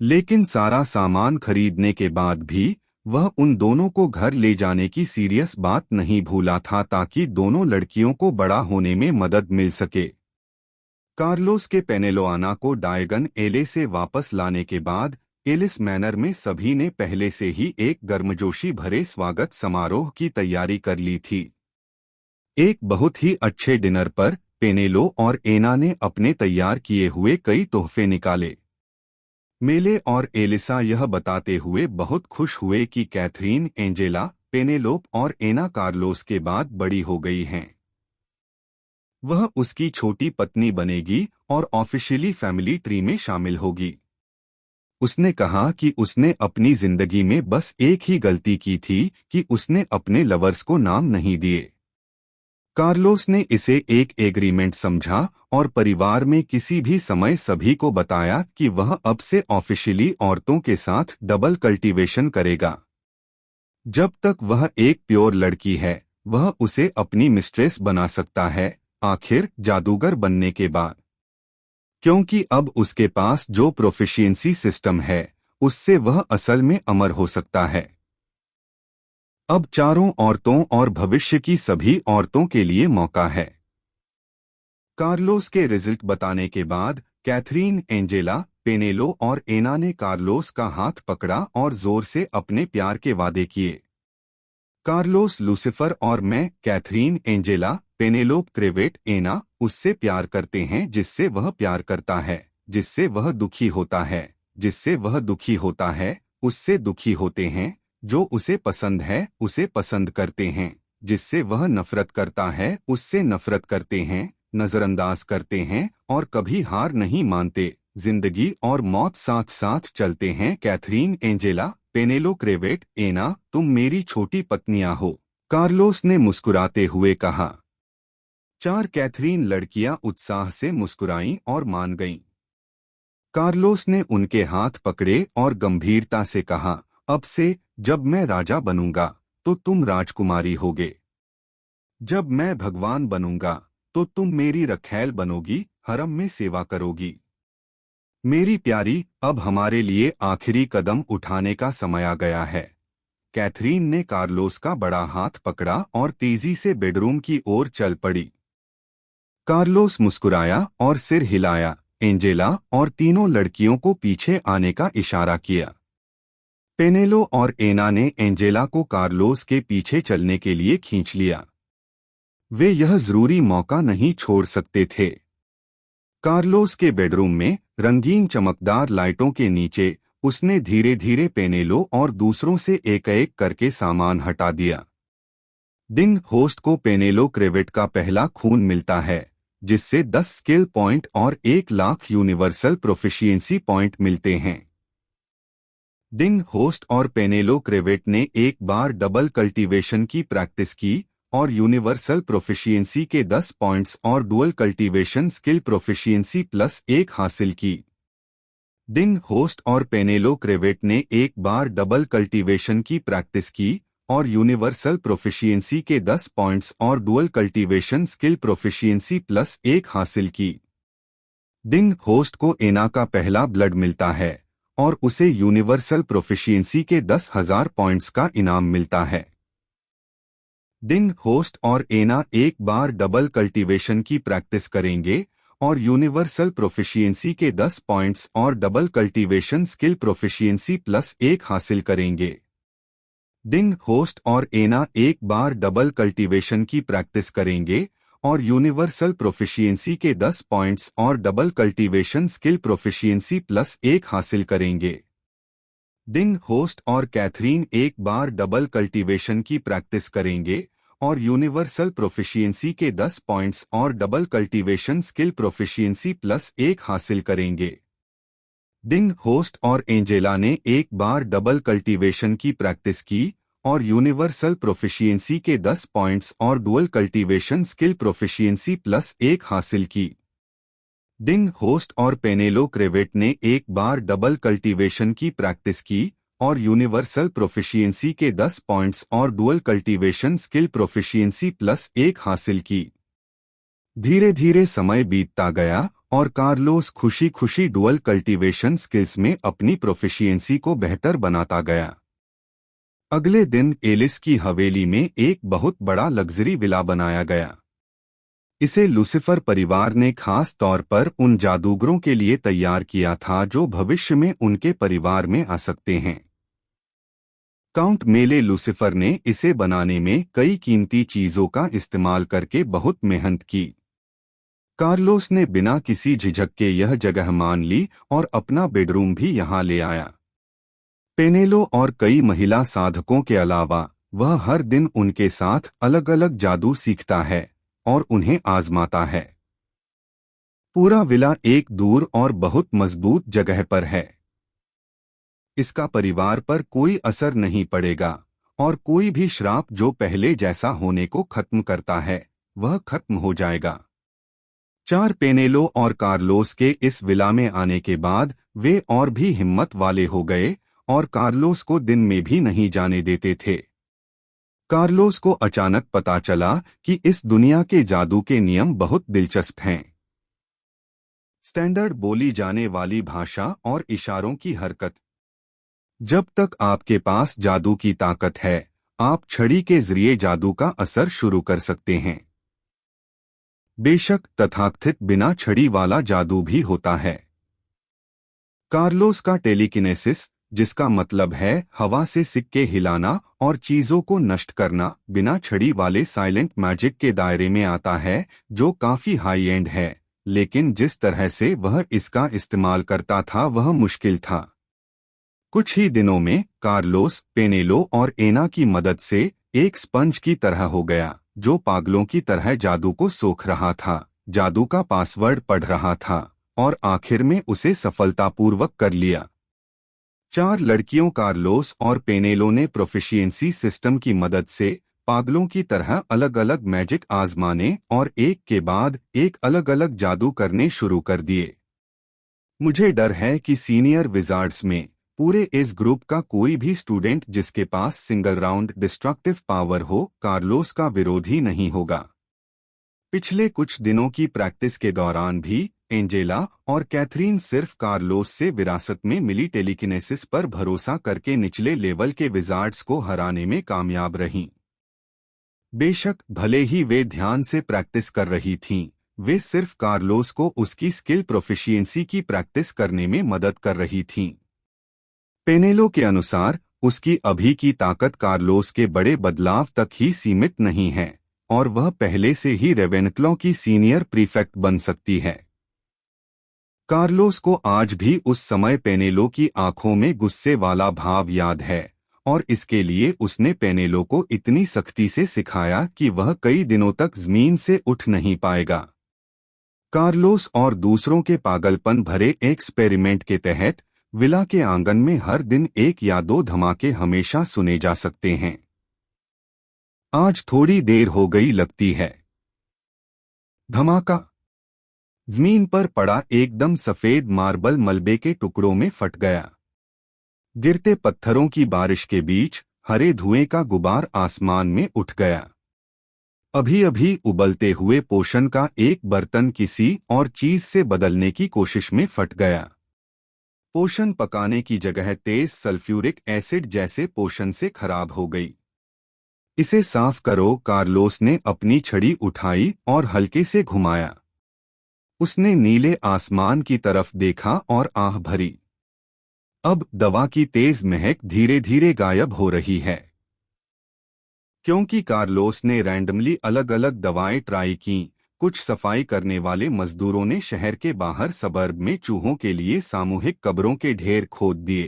लेकिन सारा सामान खरीदने के बाद भी वह उन दोनों को घर ले जाने की सीरियस बात नहीं भूला था ताकि दोनों लड़कियों को बड़ा होने में मदद मिल सके। कार्लोस के पेनेलोआना को डायगन एले से वापस लाने के बाद एलिस मैनर में सभी ने पहले से ही एक गर्मजोशी भरे स्वागत समारोह की तैयारी कर ली थी। एक बहुत ही अच्छे डिनर पर पेनेलो और एना ने अपने तैयार किए हुए कई तोहफे निकाले। मेले और एलिसा यह बताते हुए बहुत खुश हुए कि कैथरीन, एंजेला, पेनेलोप और एना कार्लोस के बाद बड़ी हो गई हैं। वह उसकी छोटी पत्नी बनेगी और ऑफिशियली फैमिली ट्री में शामिल होगी। उसने कहा कि उसने अपनी जिंदगी में बस एक ही गलती की थी कि उसने अपने लवर्स को नाम नहीं दिए। कार्लोस ने इसे एक एग्रीमेंट समझा और परिवार में किसी भी समय सभी को बताया कि वह अब से ऑफिशियली औरतों के साथ डबल कल्टीवेशन करेगा। जब तक वह एक प्योर लड़की है, वह उसे अपनी मिस्ट्रेस बना सकता है, आखिर जादूगर बनने के बाद, क्योंकि अब उसके पास जो प्रोफिशिएंसी सिस्टम है उससे वह असल में अमर हो सकता है। अब चारों औरतों और भविष्य की सभी औरतों के लिए मौका है। कार्लोस के रिजल्ट बताने के बाद कैथरीन, एंजेला, पेनेलो और एना ने कार्लोस का हाथ पकड़ा और जोर से अपने प्यार के वादे किए। कार्लोस, लूसिफर और मैं, कैथरीन, एंजेला, पेनेलोप क्रेवेट, एना, उससे प्यार करते हैं जिससे वह प्यार करता है, जिससे वह दुखी होता है, जिससे वह दुखी होता है, उससे दुखी होते हैं, जो उसे पसंद है उसे पसंद करते हैं, जिससे वह नफरत करता है उससे नफरत करते हैं, नजरअंदाज करते हैं और कभी हार नहीं मानते। जिंदगी और मौत साथ साथ चलते हैं। कैथरीन, एंजेला, पेनेलो क्रेवेट, एना, तुम मेरी छोटी पत्नियां हो, कार्लोस ने मुस्कुराते हुए कहा। 4 कैथरीन लड़कियां उत्साह से मुस्कुराईं और मान गईं। कार्लोस ने उनके हाथ पकड़े और गंभीरता से कहा, अब से जब मैं राजा बनूंगा तो तुम राजकुमारी होगे। जब मैं भगवान बनूंगा तो तुम मेरी रखैल बनोगी, हरम में सेवा करोगी। मेरी प्यारी, अब हमारे लिए आखिरी कदम उठाने का समय आ गया है। कैथरीन ने कार्लोस का बड़ा हाथ पकड़ा और तेजी से बेडरूम की ओर चल पड़ी। कार्लोस मुस्कुराया और सिर हिलाया। एंजेला और तीनों लड़कियों को पीछे आने का इशारा किया। पेनेलो और एना ने एंजेला को कार्लोस के पीछे चलने के लिए खींच लिया। वे यह जरूरी मौका नहीं छोड़ सकते थे। कार्लोस के बेडरूम में रंगीन चमकदार लाइटों के नीचे उसने धीरे धीरे पेनेलो और दूसरों से एक एक करके सामान हटा दिया। दिन होस्ट को पेनेलो क्रेवेट का पहला खून मिलता है, जिससे 10 स्किल पॉइंट और 1,00,000 यूनिवर्सल प्रोफिशिएंसी पॉइंट मिलते हैं। दिन होस्ट और पेनेलो क्रेवेट ने एक बार डबल कल्टीवेशन की प्रैक्टिस की और यूनिवर्सल प्रोफिशिएंसी के 10 पॉइंट्स और डुअल कल्टीवेशन स्किल प्रोफिशिएंसी +1 हासिल की। दिन होस्ट और पेनेलो क्रेवेट ने एक बार डबल कल्टीवेशन की प्रैक्टिस की और यूनिवर्सल प्रोफिशिएंसी के 10 पॉइंट्स और डुअल कल्टीवेशन स्किल प्रोफिशिएंसी +1 हासिल की। दिन होस्ट को एना का पहला ब्लड मिलता है और उसे यूनिवर्सल प्रोफिशिएंसी के 10,000 पॉइंट्स का इनाम मिलता है। दिन होस्ट और एना एक बार डबल कल्टीवेशन की प्रैक्टिस करेंगे और यूनिवर्सल प्रोफिशिएंसी के 10 पॉइंट्स और डबल कल्टीवेशन स्किल प्रोफिशिएंसी +1 हासिल करेंगे। दिन होस्ट और एना एक बार डबल कल्टीवेशन की प्रैक्टिस करेंगे और यूनिवर्सल प्रोफिशिएंसी के 10 पॉइंट्स और डबल कल्टीवेशन स्किल प्रोफिशिएंसी +1 हासिल करेंगे। दिन होस्ट और कैथरीन एक बार डबल कल्टीवेशन की प्रैक्टिस करेंगे और यूनिवर्सल प्रोफिशिएंसी के 10 पॉइंट्स और डबल कल्टीवेशन स्किल प्रोफिशिएंसी +1 हासिल करेंगे। दिन होस्ट और एंजेला ने एक बार डबल कल्टीवेशन की प्रैक्टिस की और यूनिवर्सल प्रोफिशिएंसी के 10 पॉइंट्स और डुअल कल्टीवेशन स्किल प्रोफिशिएंसी +1 हासिल की। दिन होस्ट और पेनेलो क्रेवेट ने एक बार डबल कल्टीवेशन की प्रैक्टिस की और यूनिवर्सल प्रोफिशिएंसी के 10 पॉइंट्स और डुअल कल्टीवेशन स्किल प्रोफिशिएंसी +1 हासिल की। धीरे धीरे समय बीतता गया और कार्लोस खुशी खुशी डुअल कल्टीवेशन स्किल्स में अपनी प्रोफिशिएंसी को बेहतर बनाता गया। अगले दिन एलिस की हवेली में एक बहुत बड़ा लग्जरी विला बनाया गया। इसे लूसिफर परिवार ने खास तौर पर उन जादूगरों के लिए तैयार किया था जो भविष्य में उनके परिवार में आ सकते हैं। काउंट मेले लूसिफर ने इसे बनाने में कई कीमती चीजों का इस्तेमाल करके बहुत मेहनत की। कार्लोस ने बिना किसी झिझक के यह जगह मान ली और अपना बेडरूम भी यहां ले आया। पेनेलो और कई महिला साधकों के अलावा वह हर दिन उनके साथ अलग अलग जादू सीखता है और उन्हें आजमाता है। पूरा विला एक दूर और बहुत मजबूत जगह पर है। इसका परिवार पर कोई असर नहीं पड़ेगा और कोई भी श्राप जो पहले जैसा होने को खत्म करता है वह खत्म हो जाएगा। 4 पेनेलो और कार्लोस के इस विला में आने के बाद वे और भी हिम्मत वाले हो गए और कार्लोस को दिन में भी नहीं जाने देते थे। कार्लोस को अचानक पता चला कि इस दुनिया के जादू के नियम बहुत दिलचस्प हैं। स्टैंडर्ड बोली जाने वाली भाषा और इशारों की हरकत। जब तक आपके पास जादू की ताकत है, आप छड़ी के जरिए जादू का असर शुरू कर सकते हैं। बेशक तथाकथित बिना छड़ी वाला जादू भी होता है। कार्लोस का टेलीकिनेसिस, जिसका मतलब है हवा से सिक्के हिलाना और चीजों को नष्ट करना, बिना छड़ी वाले साइलेंट मैजिक के दायरे में आता है, जो काफी हाई एंड है, लेकिन जिस तरह से वह इसका इस्तेमाल करता था वह मुश्किल था। कुछ ही दिनों में कार्लोस, पेनेलो और एना की मदद से एक स्पंज की तरह हो गया, जो पागलों की तरह जादू को सोख रहा था, जादू का पासवर्ड पढ़ रहा था और आखिर में उसे सफलतापूर्वक कर लिया। 4 लड़कियों कार्लोस और पेनेलो ने प्रोफिशिएंसी सिस्टम की मदद से पागलों की तरह अलग अलग मैजिक आजमाने और एक के बाद एक अलग अलग जादू करने शुरू कर दिए। मुझे डर है कि सीनियर विजार्ड्स में पूरे इस ग्रुप का कोई भी स्टूडेंट जिसके पास सिंगल राउंड डिस्ट्रक्टिव पावर हो, कार्लोस का विरोधी नहीं होगा। पिछले कुछ दिनों की प्रैक्टिस के दौरान भी एंजेला और कैथरीन सिर्फ कार्लोस से विरासत में मिली टेलीकिनेसिस पर भरोसा करके निचले लेवल के विजार्ड्स को हराने में कामयाब रहीं। बेशक भले ही वे ध्यान से प्रैक्टिस कर रही थीं, वे सिर्फ कार्लोस को उसकी स्किल प्रोफिशिएंसी की प्रैक्टिस करने में मदद कर रही थीं। पेनेलो के अनुसार उसकी अभी की ताकत कार्लोस के बड़े बदलाव तक ही सीमित नहीं है और वह पहले से ही रेवेनक्लॉ की सीनियर प्रीफेक्ट बन सकती है। कार्लोस को आज भी उस समय पेनेलो की आंखों में गुस्से वाला भाव याद है और इसके लिए उसने पेनेलो को इतनी सख्ती से सिखाया कि वह कई दिनों तक जमीन से उठ नहीं पाएगा। कार्लोस और दूसरों के पागलपन भरे एक्सपेरिमेंट के तहत विला के आंगन में हर दिन 1 या 2 धमाके हमेशा सुने जा सकते हैं। आज थोड़ी देर हो गई लगती है। धमाका। जमीन पर पड़ा एकदम सफेद मार्बल मलबे के टुकड़ों में फट गया। गिरते पत्थरों की बारिश के बीच हरे धुएं का गुबार आसमान में उठ गया। अभी अभी उबलते हुए पोषण का एक बर्तन किसी और चीज से बदलने की कोशिश में फट गया। पोषण पकाने की जगह तेज सल्फ्यूरिक एसिड जैसे पोषण से खराब हो गई। इसे साफ करो। कार्लोस ने अपनी छड़ी उठाई और हल्के से घुमाया। उसने नीले आसमान की तरफ देखा और आह भरी। अब दवा की तेज महक धीरे धीरे गायब हो रही है। क्योंकि कार्लोस ने रैंडमली अलग अलग दवाएं ट्राई की। कुछ सफाई करने वाले मजदूरों ने शहर के बाहर सबर्ब में चूहों के लिए सामूहिक कब्रों के ढेर खोद दिए।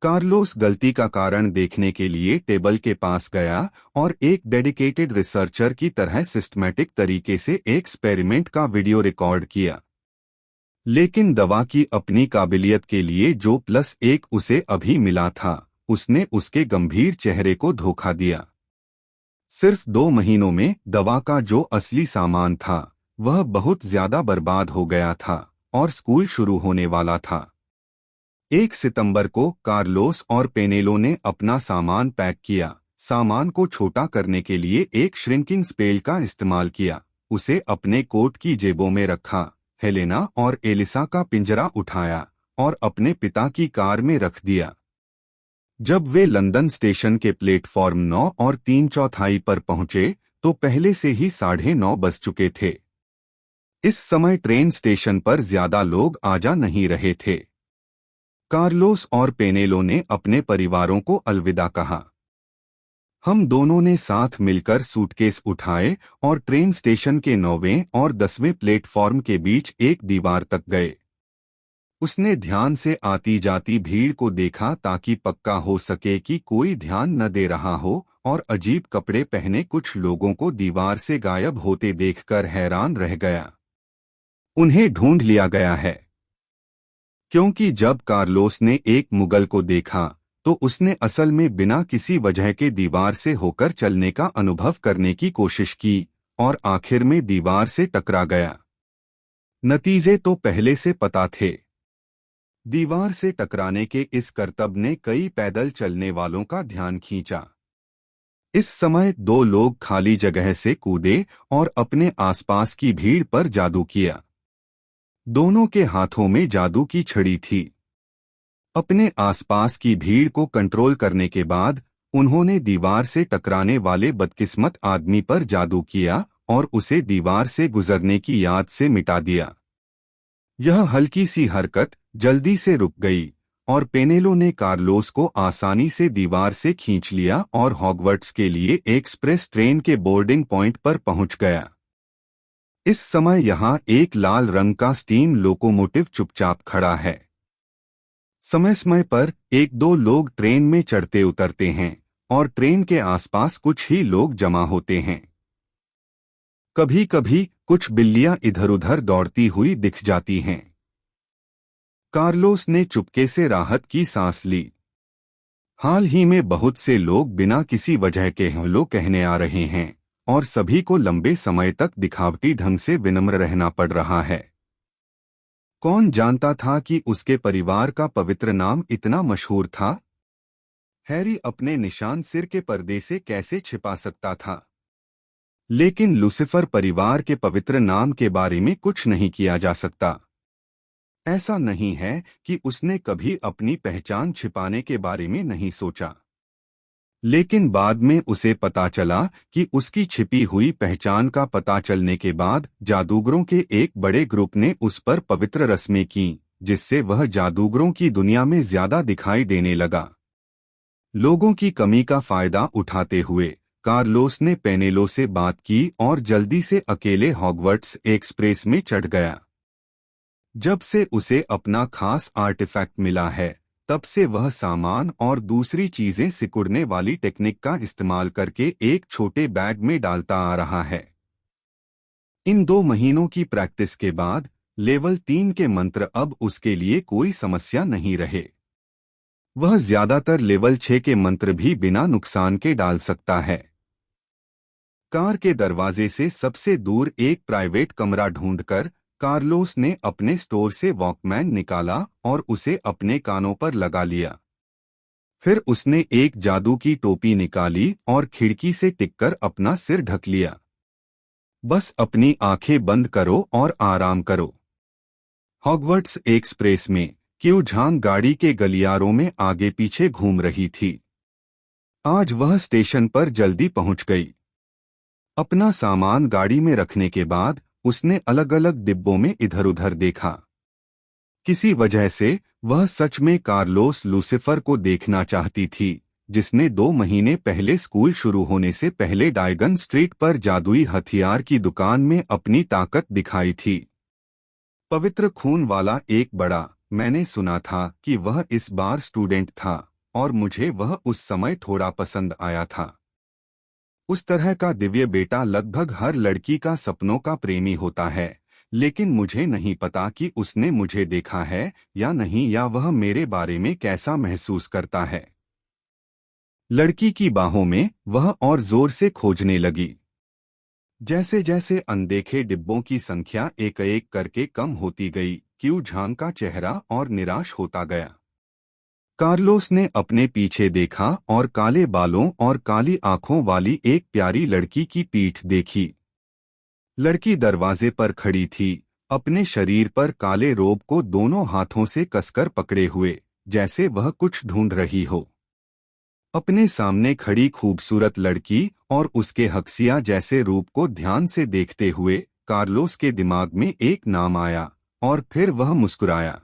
कार्लोस गलती का कारण देखने के लिए टेबल के पास गया और एक डेडिकेटेड रिसर्चर की तरह सिस्टमैटिक तरीके से एक्सपेरिमेंट का वीडियो रिकॉर्ड किया। लेकिन दवा की अपनी काबिलियत के लिए जो +1 उसे अभी मिला था, उसने उसके गंभीर चेहरे को धोखा दिया। सिर्फ 2 महीनों में दवा का जो असली सामान था वह बहुत ज्यादा बर्बाद हो गया था और स्कूल शुरू होने वाला था। 1 सितंबर को कार्लोस और पेनेलो ने अपना सामान पैक किया। सामान को छोटा करने के लिए एक श्रिंकिंग स्पेल का इस्तेमाल किया। उसे अपने कोट की जेबों में रखा। हेलेना और एलिसा का पिंजरा उठाया और अपने पिता की कार में रख दिया। जब वे लंदन स्टेशन के प्लेटफॉर्म 9 और 3/4 पर पहुंचे तो पहले से ही 9:30 बज चुके थे। इस समय ट्रेन स्टेशन पर ज्यादा लोग आ जा नहीं रहे थे। कार्लोस और पेनेलो ने अपने परिवारों को अलविदा कहा। हम दोनों ने साथ मिलकर सूटकेस उठाए और ट्रेन स्टेशन के 9वें और 10वें प्लेटफॉर्म के बीच एक दीवार तक गए। उसने ध्यान से आती जाती भीड़ को देखा ताकि पक्का हो सके कि कोई ध्यान न दे रहा हो, और अजीब कपड़े पहने कुछ लोगों को दीवार से गायब होते देखकर हैरान रह गया। उन्हें ढूंढ लिया गया है। क्योंकि जब कार्लोस ने एक मुगल को देखा तो उसने असल में बिना किसी वजह के दीवार से होकर चलने का अनुभव करने की कोशिश की और आखिर में दीवार से टकरा गया। नतीजे तो पहले से पता थे। दीवार से टकराने के इस करतब ने कई पैदल चलने वालों का ध्यान खींचा। इस समय 2 लोग खाली जगह से कूदे और अपने आसपास की भीड़ पर जादू किया। दोनों के हाथों में जादू की छड़ी थी। अपने आसपास की भीड़ को कंट्रोल करने के बाद उन्होंने दीवार से टकराने वाले बदकिस्मत आदमी पर जादू किया और उसे दीवार से गुजरने की याद से मिटा दिया। यह हल्की सी हरकत जल्दी से रुक गई और पेनेलो ने कार्लोस को आसानी से दीवार से खींच लिया और हॉगवर्ट्स के लिए एक्सप्रेस ट्रेन के बोर्डिंग पॉइंट पर पहुंच गया। इस समय यहां एक लाल रंग का स्टीम लोकोमोटिव चुपचाप खड़ा है। समय समय पर 1-2 लोग ट्रेन में चढ़ते उतरते हैं और ट्रेन के आसपास कुछ ही लोग जमा होते हैं। कभी कभी कुछ बिल्लियां इधर उधर दौड़ती हुई दिख जाती हैं। कार्लोस ने चुपके से राहत की सांस ली। हाल ही में बहुत से लोग बिना किसी वजह के हेलो कहने आ रहे हैं और सभी को लंबे समय तक दिखावटी ढंग से विनम्र रहना पड़ रहा है। कौन जानता था कि उसके परिवार का पवित्र नाम इतना मशहूर था? हैरी अपने निशान सिर के पर्दे से कैसे छिपा सकता था? लेकिन लूसिफर परिवार के पवित्र नाम के बारे में कुछ नहीं किया जा सकता। ऐसा नहीं है कि उसने कभी अपनी पहचान छिपाने के बारे में नहीं सोचा, लेकिन बाद में उसे पता चला कि उसकी छिपी हुई पहचान का पता चलने के बाद जादूगरों के एक बड़े ग्रुप ने उस पर पवित्र रस्में की, जिससे वह जादूगरों की दुनिया में ज्यादा दिखाई देने लगा। लोगों की कमी का फायदा उठाते हुए कार्लोस ने पेनेलो से बात की और जल्दी से अकेले हॉगवर्ट्स एक्सप्रेस में चढ़ गया। जब से उसे अपना खास आर्टिफैक्ट मिला है तब से वह सामान और दूसरी चीजें सिकुड़ने वाली टेक्निक का इस्तेमाल करके एक छोटे बैग में डालता आ रहा है। इन 2 महीनों की प्रैक्टिस के बाद लेवल 3 के मंत्र अब उसके लिए कोई समस्या नहीं रहे। वह ज्यादातर लेवल 6 के मंत्र भी बिना नुकसान के डाल सकता है। कार के दरवाजे से सबसे दूर एक प्राइवेट कमरा ढूंढकर कार्लोस ने अपने स्टोर से वॉकमैन निकाला और उसे अपने कानों पर लगा लिया। फिर उसने एक जादू की टोपी निकाली और खिड़की से टिककर अपना सिर ढक लिया। बस अपनी आंखें बंद करो और आराम करो। हॉगवर्ट्स एक्सप्रेस में क्यू झांग गाड़ी के गलियारों में आगे पीछे घूम रही थी। आज वह स्टेशन पर जल्दी पहुंच गई। अपना सामान गाड़ी में रखने के बाद उसने अलग अलग डिब्बों में इधर उधर देखा। किसी वजह से वह सच में कार्लोस लूसिफर को देखना चाहती थी, जिसने 2 महीने पहले स्कूल शुरू होने से पहले डायगन स्ट्रीट पर जादुई हथियार की दुकान में अपनी ताकत दिखाई थी। पवित्र खून वाला एक बड़ा, मैंने सुना था कि वह इस बार स्टूडेंट था और मुझे वह उस समय थोड़ा पसंद आया था। उस तरह का दिव्य बेटा लगभग हर लड़की का सपनों का प्रेमी होता है, लेकिन मुझे नहीं पता कि उसने मुझे देखा है या नहीं, या वह मेरे बारे में कैसा महसूस करता है। लड़की की बाहों में वह और जोर से खोजने लगी। जैसे जैसे अनदेखे डिब्बों की संख्या एक एक करके कम होती गई, क्यू झांग का चेहरा और निराश होता गया। कार्लोस ने अपने पीछे देखा और काले बालों और काली आंखों वाली एक प्यारी लड़की की पीठ देखी। लड़की दरवाजे पर खड़ी थी, अपने शरीर पर काले रोब को दोनों हाथों से कसकर पकड़े हुए, जैसे वह कुछ ढूंढ रही हो। अपने सामने खड़ी खूबसूरत लड़की और उसके हक्सिया जैसे रूप को ध्यान से देखते हुए कार्लोस के दिमाग में एक नाम आया और फिर वह मुस्कुराया।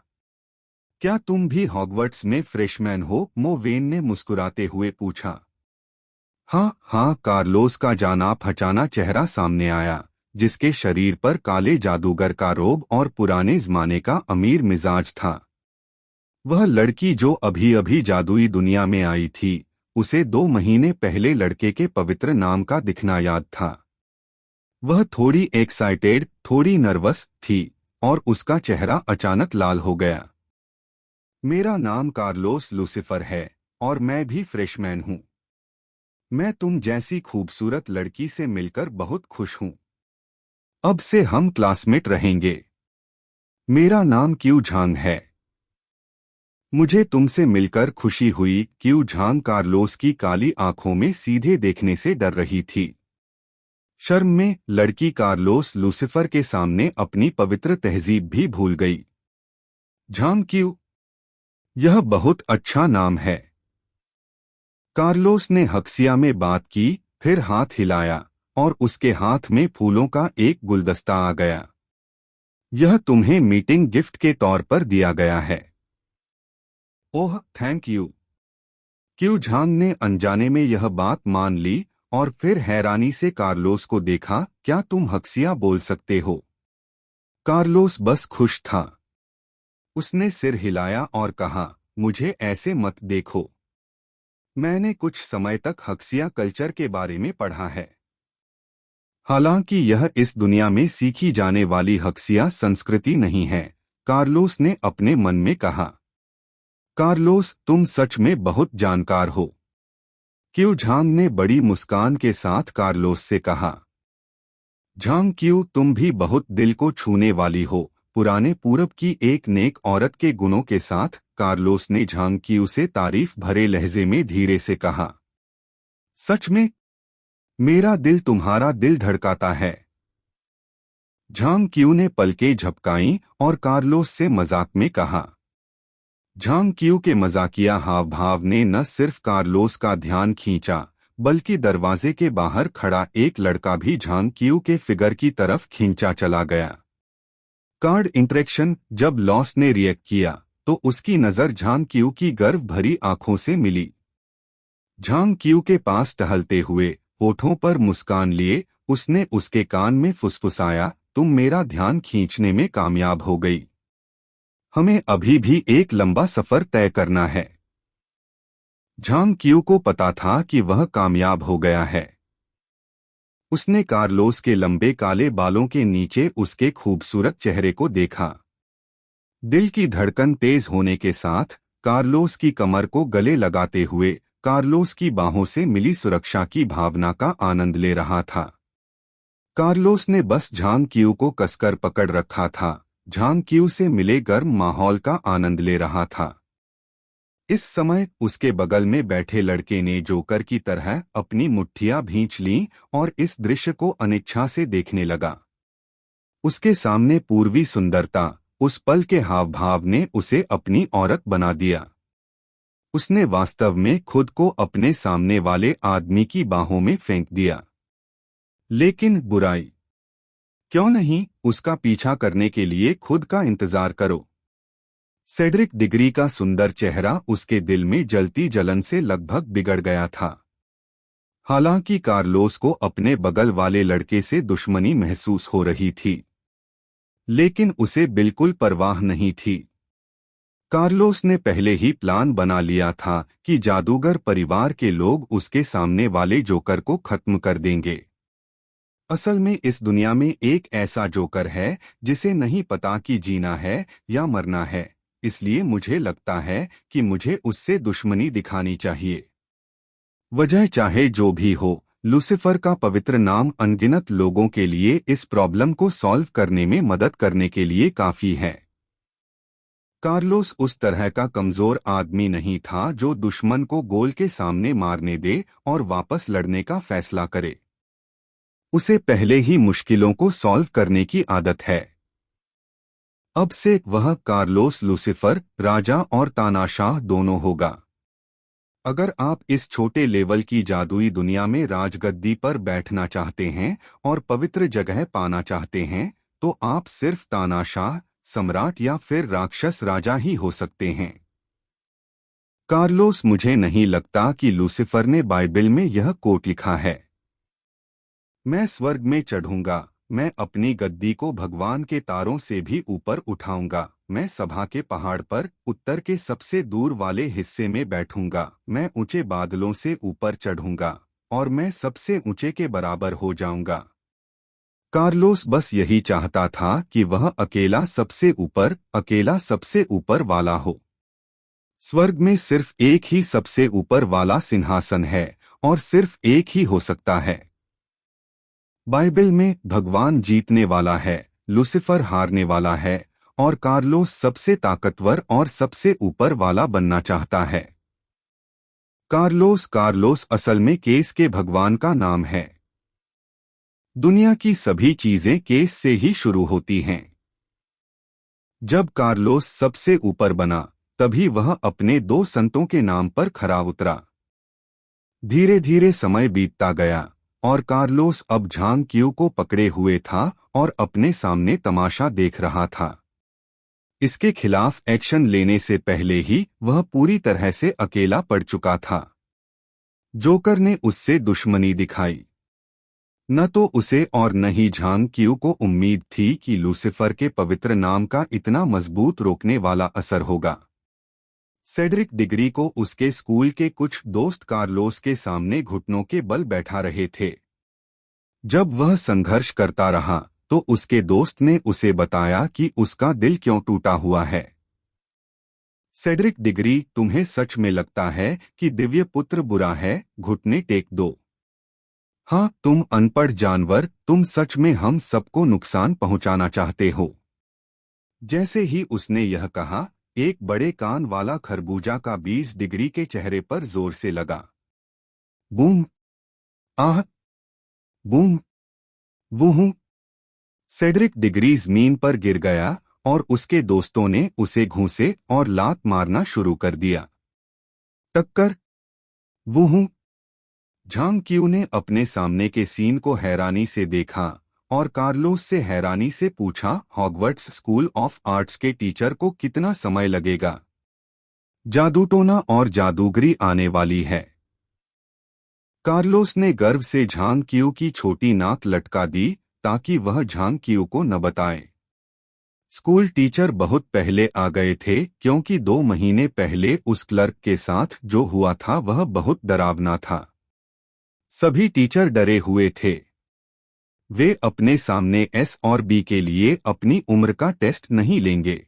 क्या तुम भी हॉगवर्ट्स में फ्रेशमैन हो? मो वेन ने मुस्कुराते हुए पूछा। हाँ हाँ, कार्लोस का जाना पहचाना चेहरा सामने आया, जिसके शरीर पर काले जादूगर का रोब और पुराने जमाने का अमीर मिजाज था। वह लड़की जो अभी अभी जादुई दुनिया में आई थी, उसे 2 महीने पहले लड़के के पवित्र नाम का दिखना याद था। वह थोड़ी एक्साइटेड, थोड़ी नर्वस थी और उसका चेहरा अचानक लाल हो गया। मेरा नाम कार्लोस लूसिफर है और मैं भी फ्रेशमैन हूँ। मैं तुम जैसी खूबसूरत लड़की से मिलकर बहुत खुश हूँ। अब से हम क्लासमेट रहेंगे। मेरा नाम क्यू झांग है। मुझे तुमसे मिलकर खुशी हुई। क्यू झांग कार्लोस की काली आंखों में सीधे देखने से डर रही थी। शर्म में लड़की कार्लोस लूसिफर के सामने अपनी पवित्र तहजीब भी भूल गई। झांग क्यू, यह बहुत अच्छा नाम है। कार्लोस ने हक्सिया में बात की, फिर हाथ हिलाया और उसके हाथ में फूलों का एक गुलदस्ता आ गया। यह तुम्हें मीटिंग गिफ्ट के तौर पर दिया गया है। Oh thank you. क्यू झांग ने अनजाने में यह बात मान ली और फिर हैरानी से कार्लोस को देखा। क्या तुम हक्सिया बोल सकते हो? कार्लोस बस खुश था। उसने सिर हिलाया और कहा, मुझे ऐसे मत देखो। मैंने कुछ समय तक हक्सिया कल्चर के बारे में पढ़ा है। हालांकि यह इस दुनिया में सीखी जाने वाली हक्सिया संस्कृति नहीं है, कार्लोस ने अपने मन में कहा। कार्लोस, तुम सच में बहुत जानकार हो। क्यू झांग ने बड़ी मुस्कान के साथ कार्लोस से कहा। झांग क्यू, तुम भी बहुत दिल को छूने वाली हो। पुराने पूरब की एक नेक औरत के गुणों के साथ कार्लोस ने झांग क्यू से तारीफ भरे लहजे में धीरे से कहा। सच में? मेरा दिल तुम्हारा दिल धड़काता है। झांग क्यू ने पलकें झपकाईं और कार्लोस से मजाक में कहा। झांग क्यू के मजाकिया हाव भाव ने न सिर्फ कार्लोस का ध्यान खींचा, बल्कि दरवाजे के बाहर खड़ा एक लड़का भी झांग क्यू के फिगर की तरफ खींचा चला गया। Card interaction. जब लॉस ने रिएक्ट किया तो उसकी नजर झांग क्यू की गर्व भरी आंखों से मिली। झांग क्यू के पास टहलते हुए होठों पर मुस्कान लिए उसने उसके कान में फुसफुसाया, तुम मेरा ध्यान खींचने में कामयाब हो गई। हमें अभी भी एक लंबा सफर तय करना है। झांग किऊ को पता था कि वह कामयाब हो गया है। उसने कार्लोस के लंबे काले बालों के नीचे उसके खूबसूरत चेहरे को देखा। दिल की धड़कन तेज होने के साथ कार्लोस की कमर को गले लगाते हुए कार्लोस की बाहों से मिली सुरक्षा की भावना का आनंद ले रहा था। कार्लोस ने बस झांग किऊ को कसकर पकड़ रखा था, झांग किऊ से मिले गर्म माहौल का आनंद ले रहा था। इस समय उसके बगल में बैठे लड़के ने जोकर की तरह अपनी मुट्ठियां भींच लीं और इस दृश्य को अनिच्छा से देखने लगा। उसके सामने पूर्वी सुंदरता, उस पल के हाव भाव ने उसे अपनी औरत बना दिया। उसने वास्तव में खुद को अपने सामने वाले आदमी की बाहों में फेंक दिया। लेकिन बुराई क्यों नहीं, उसका पीछा करने के लिए खुद का इंतजार करो। सेड्रिक डिग्री का सुंदर चेहरा उसके दिल में जलती जलन से लगभग बिगड़ गया था। हालांकि कार्लोस को अपने बगल वाले लड़के से दुश्मनी महसूस हो रही थी, लेकिन उसे बिल्कुल परवाह नहीं थी। कार्लोस ने पहले ही प्लान बना लिया था कि जादूगर परिवार के लोग उसके सामने वाले जोकर को खत्म कर देंगे। असल में इस दुनिया में एक ऐसा जोकर है जिसे नहीं पता कि जीना है या मरना है, इसलिए मुझे लगता है कि मुझे उससे दुश्मनी दिखानी चाहिए। वजह चाहे जो भी हो, लूसिफर का पवित्र नाम अनगिनत लोगों के लिए इस प्रॉब्लम को सॉल्व करने में मदद करने के लिए काफी है। कार्लोस उस तरह का कमजोर आदमी नहीं था जो दुश्मन को गोल के सामने मारने दे और वापस लड़ने का फैसला करे। उसे पहले ही मुश्किलों को सॉल्व करने की आदत है। अब से वह कार्लोस लूसिफर, राजा और तानाशाह दोनों होगा। अगर आप इस छोटे लेवल की जादुई दुनिया में राजगद्दी पर बैठना चाहते हैं और पवित्र जगह पाना चाहते हैं, तो आप सिर्फ तानाशाह, सम्राट या फिर राक्षस राजा ही हो सकते हैं। कार्लोस, मुझे नहीं लगता कि लूसिफर ने बाइबल में यह कोट लिखा है। मैं स्वर्ग में चढ़ूंगा, मैं अपनी गद्दी को भगवान के तारों से भी ऊपर उठाऊंगा, मैं सभा के पहाड़ पर उत्तर के सबसे दूर वाले हिस्से में बैठूंगा, मैं ऊंचे बादलों से ऊपर चढ़ूंगा और मैं सबसे ऊंचे के बराबर हो जाऊंगा। कार्लोस बस यही चाहता था कि वह अकेला सबसे ऊपर वाला हो। स्वर्ग में सिर्फ एक ही सबसे ऊपर वाला सिंहासन है और सिर्फ एक ही हो सकता है। बाइबल में भगवान जीतने वाला है, लूसिफर हारने वाला है और कार्लोस सबसे ताकतवर और सबसे ऊपर वाला बनना चाहता है। कार्लोस असल में केस के भगवान का नाम है। दुनिया की सभी चीजें केस से ही शुरू होती हैं। जब कार्लोस सबसे ऊपर बना, तभी वह अपने दो संतों के नाम पर खरा उतरा। धीरे धीरे समय बीतता गया और कार्लोस अब झांग किऊ को पकड़े हुए था और अपने सामने तमाशा देख रहा था। इसके खिलाफ एक्शन लेने से पहले ही वह पूरी तरह से अकेला पड़ चुका था। जोकर ने उससे दुश्मनी दिखाई। न तो उसे और न ही झांग किऊ को उम्मीद थी कि लूसिफर के पवित्र नाम का इतना मजबूत रोकने वाला असर होगा। सेड्रिक डिग्री को उसके स्कूल के कुछ दोस्त कार्लोस के सामने घुटनों के बल बैठा रहे थे। जब वह संघर्ष करता रहा तो उसके दोस्त ने उसे बताया कि उसका दिल क्यों टूटा हुआ है। सेड्रिक डिग्री, तुम्हें सच में लगता है कि दिव्य पुत्र बुरा है? घुटने टेक दो। हाँ, तुम अनपढ़ जानवर, तुम सच में हम सबको नुकसान पहुंचाना चाहते हो। जैसे ही उसने यह कहा, एक बड़े कान वाला खरबूजा का बीज डिग्री के चेहरे पर जोर से लगा। बूम! आह! बूम! वूहू! सेड्रिक डिग्री जमीन पर गिर गया और उसके दोस्तों ने उसे घूंसे और लात मारना शुरू कर दिया। टक्कर! वूहू! झांग किऊ ने अपने सामने के सीन को हैरानी से देखा और कार्लोस से हैरानी से पूछा, हॉगवर्ट्स स्कूल ऑफ आर्ट्स के टीचर को कितना समय लगेगा? जादूटोना और जादूगरी आने वाली है। कार्लोस ने गर्व से झांग किऊ की छोटी नाक लटका दी ताकि वह झांग किऊ को न बताए। स्कूल टीचर बहुत पहले आ गए थे क्योंकि 2 महीने पहले उस क्लर्क के साथ जो हुआ था वह बहुत डरावना था। सभी टीचर डरे हुए थे। वे अपने सामने एस और बी के लिए अपनी उम्र का टेस्ट नहीं लेंगे।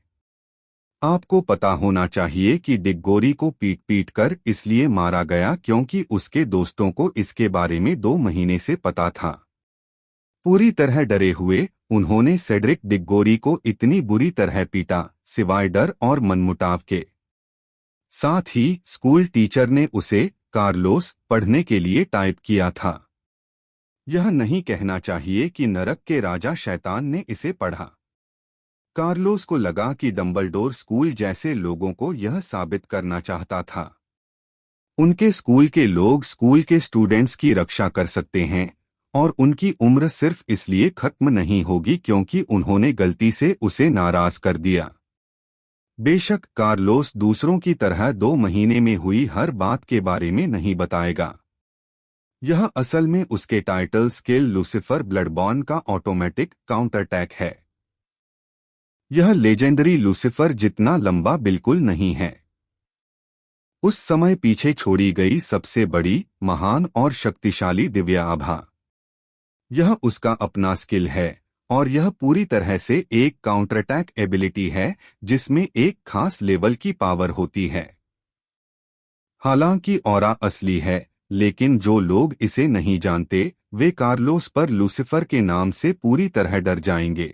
आपको पता होना चाहिए कि डिग्गोरी को पीट पीट कर इसलिए मारा गया क्योंकि उसके दोस्तों को इसके बारे में 2 महीने से पता था। पूरी तरह डरे हुए उन्होंने सेड्रिक डिग्गोरी को इतनी बुरी तरह पीटा, सिवाय डर और मनमुटाव के। साथ ही स्कूल टीचर ने उसे कार्लोस पढ़ने के लिए टाइप किया था। यह नहीं कहना चाहिए कि नरक के राजा शैतान ने इसे पढ़ा। कार्लोस को लगा कि डंबलडोर स्कूल जैसे लोगों को यह साबित करना चाहता था। उनके स्कूल के लोग स्कूल के स्टूडेंट्स की रक्षा कर सकते हैं और उनकी उम्र सिर्फ इसलिए खत्म नहीं होगी क्योंकि उन्होंने गलती से उसे नाराज कर दिया। बेशक कार्लोस दूसरों की तरह 2 महीने में हुई हर बात के बारे में नहीं बताएगा। यह असल में उसके टाइटल स्किल लूसिफर ब्लडबॉर्न का ऑटोमेटिक काउंटरअटैक है। यह लेजेंडरी लूसिफर जितना लंबा बिल्कुल नहीं है। उस समय पीछे छोड़ी गई सबसे बड़ी, महान और शक्तिशाली दिव्य आभा। यह उसका अपना स्किल है और यह पूरी तरह से एक काउंटरअटैक एबिलिटी है जिसमें एक खास लेवल की पावर होती है। हालांकि ऑरा असली है, लेकिन जो लोग इसे नहीं जानते वे कार्लोस पर लूसिफर के नाम से पूरी तरह डर जाएंगे।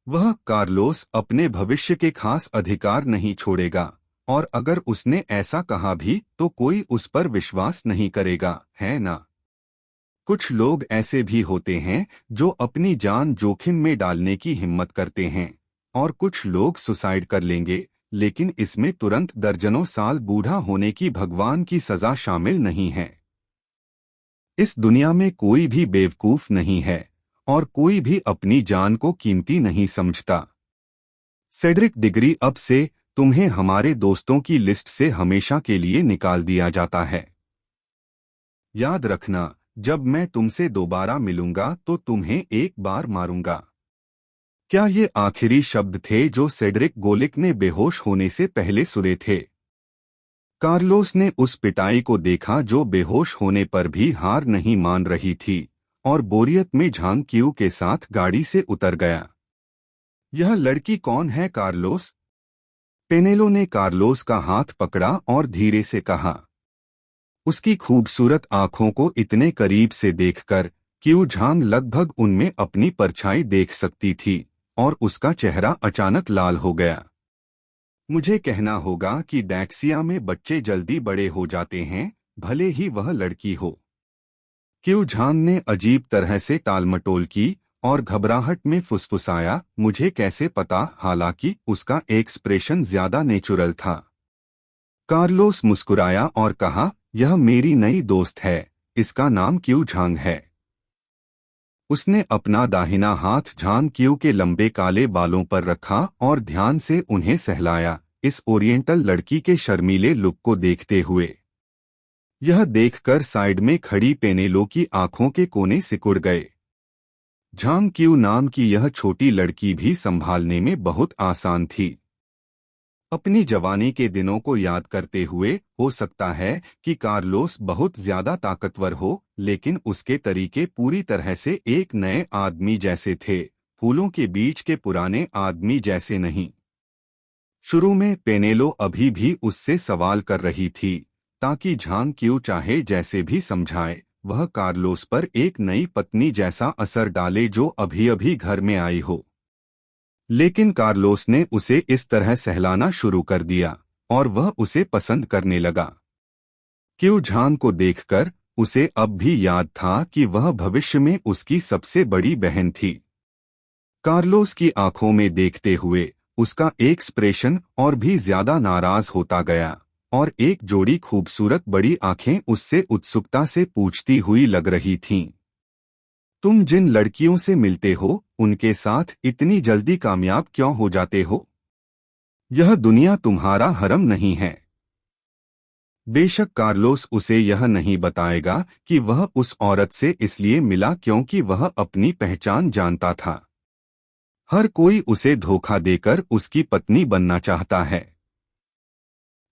वह कार्लोस अपने भविष्य के खास अधिकार नहीं छोड़ेगा और अगर उसने ऐसा कहा भी तो कोई उस पर विश्वास नहीं करेगा, है ना? कुछ लोग ऐसे भी होते हैं जो अपनी जान जोखिम में डालने की हिम्मत करते हैं और कुछ लोग सुसाइड कर लेंगे, लेकिन इसमें तुरंत दर्जनों साल बूढ़ा होने की भगवान की सजा शामिल नहीं है। इस दुनिया में कोई भी बेवकूफ नहीं है और कोई भी अपनी जान को कीमती नहीं समझता। सेड्रिक डिग्री अब से तुम्हें हमारे दोस्तों की लिस्ट से हमेशा के लिए निकाल दिया जाता है। याद रखना, जब मैं तुमसे दोबारा मिलूंगा तो तुम्हें एक बार मारूंगा। क्या ये आखिरी शब्द थे जो सेड्रिक गोलिक ने बेहोश होने से पहले सुने थे? कार्लोस ने उस पिटाई को देखा जो बेहोश होने पर भी हार नहीं मान रही थी और बोरियत में झांग क्यू के साथ गाड़ी से उतर गया। यह लड़की कौन है कार्लोस? पेनेलो ने कार्लोस का हाथ पकड़ा और धीरे से कहा। उसकी खूबसूरत आंखों को इतने करीब से देखकर क्यू झांग लगभग उनमें अपनी परछाई देख सकती थी और उसका चेहरा अचानक लाल हो गया। मुझे कहना होगा कि डैक्सिया में बच्चे जल्दी बड़े हो जाते हैं, भले ही वह लड़की हो। क्यू झांग ने अजीब तरह से टालमटोल की और घबराहट में फुसफुसाया, मुझे कैसे पता? हालांकि उसका एक्सप्रेशन ज्यादा नेचुरल था। कार्लोस मुस्कुराया और कहा, यह मेरी नई दोस्त है, इसका नाम क्यू झांग है। उसने अपना दाहिना हाथ झांग क्यू के लंबे काले बालों पर रखा और ध्यान से उन्हें सहलाया, इस ओरिएंटल लड़की के शर्मीले लुक को देखते हुए। यह देखकर साइड में खड़ी पेनेलो की आंखों के कोने सिकुड़ गए। झांग क्यू नाम की यह छोटी लड़की भी संभालने में बहुत आसान थी। अपनी जवानी के दिनों को याद करते हुए हो सकता है कि कार्लोस बहुत ज्यादा ताकतवर हो, लेकिन उसके तरीके पूरी तरह से एक नए आदमी जैसे थे, फूलों के बीच के पुराने आदमी जैसे नहीं। शुरू में पेनेलो अभी भी उससे सवाल कर रही थी ताकि झांग क्यू चाहे जैसे भी समझाए वह कार्लोस पर एक नई पत्नी जैसा असर डाले जो अभी अभी घर में आई हो। लेकिन कार्लोस ने उसे इस तरह सहलाना शुरू कर दिया और वह उसे पसंद करने लगा। क्यू झांग को देखकर उसे अब भी याद था कि वह भविष्य में उसकी सबसे बड़ी बहन थी। कार्लोस की आंखों में देखते हुए उसका एक्सप्रेशन और भी ज्यादा नाराज होता गया और एक जोड़ी खूबसूरत बड़ी आंखें उससे उत्सुकता से पूछती हुई लग रही थीं। तुम जिन लड़कियों से मिलते हो उनके साथ इतनी जल्दी कामयाब क्यों हो जाते हो? यह दुनिया तुम्हारा हरम नहीं है। बेशक कार्लोस उसे यह नहीं बताएगा कि वह उस औरत से इसलिए मिला क्योंकि वह अपनी पहचान जानता था। हर कोई उसे धोखा देकर उसकी पत्नी बनना चाहता है।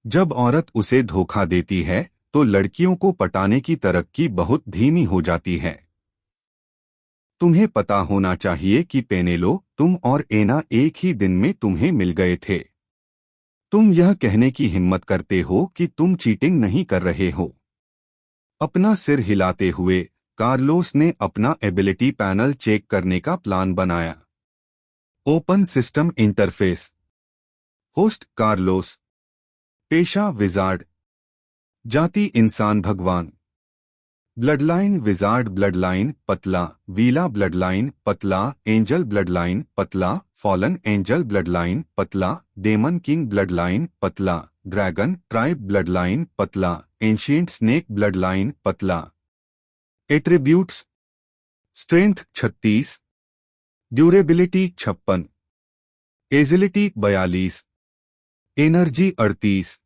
जब औरत उसे धोखा देती है तो लड़कियों को पटाने की तरक्की बहुत धीमी हो जाती है। तुम्हें पता होना चाहिए कि पेनेलो, तुम और एना एक ही दिन में तुम्हें मिल गए थे। तुम यह कहने की हिम्मत करते हो कि तुम चीटिंग नहीं कर रहे हो। अपना सिर हिलाते हुए कार्लोस ने अपना एबिलिटी पैनल चेक करने का प्लान बनाया। Open system interface. Host Carlos. पेशा विजार्ड। जाति इंसान भगवान। ब्लडलाइन विजार्ड ब्लडलाइन पतला, वीला ब्लडलाइन पतला, एंजल ब्लडलाइन पतला, फॉलन एंजल ब्लडलाइन पतला, डेमन किंग ब्लडलाइन पतला, ड्रैगन ट्राइब ब्लडलाइन पतला, एंशिएंट स्नेक ब्लडलाइन पतला। Attributes. Strength 36, durability 56, agility 42, energy 38,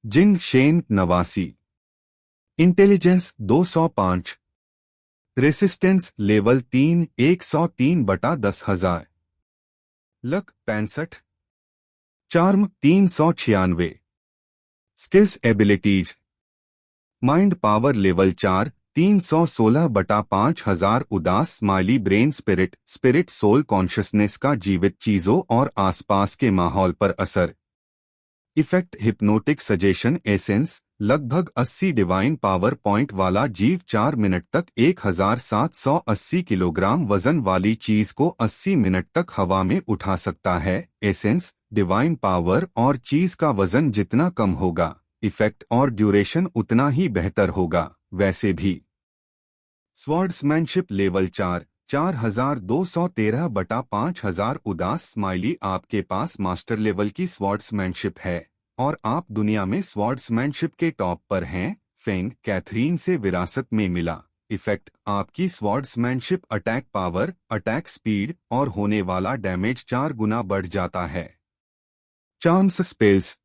जिंग शेन 89, intelligence 205, resistance level 3 103/10,000, luck 65, charm 396, skills abilities. Mind power level 4 316/5000, उदास smiley brain spirit spirit soul consciousness का जीवित चीजों और आसपास के माहौल पर असर। Effect hypnotic suggestion essence. लगभग 80 डिवाइन पावर पॉइंट वाला जीव 4 मिनट तक 1780 किलोग्राम वजन वाली चीज को 80 मिनट तक हवा में उठा सकता है। एसेंस, डिवाइन पावर और चीज का वजन जितना कम होगा, इफेक्ट और ड्यूरेशन उतना ही बेहतर होगा। वैसे भी स्वॉर्ड्समैनशिप लेवल 4 4213/5000, उदास स्माइली, आपके पास मास्टर लेवल की स्वॉर्ड्समैनशिप है और आप दुनिया में स्वॉर्ड्समैनशिप के टॉप पर हैं। फेंग कैथरीन से विरासत में मिला। इफेक्ट, आपकी स्वॉर्ड्समैनशिप अटैक पावर, अटैक स्पीड और होने वाला डैमेज 4 गुना बढ़ जाता है। Charms spells.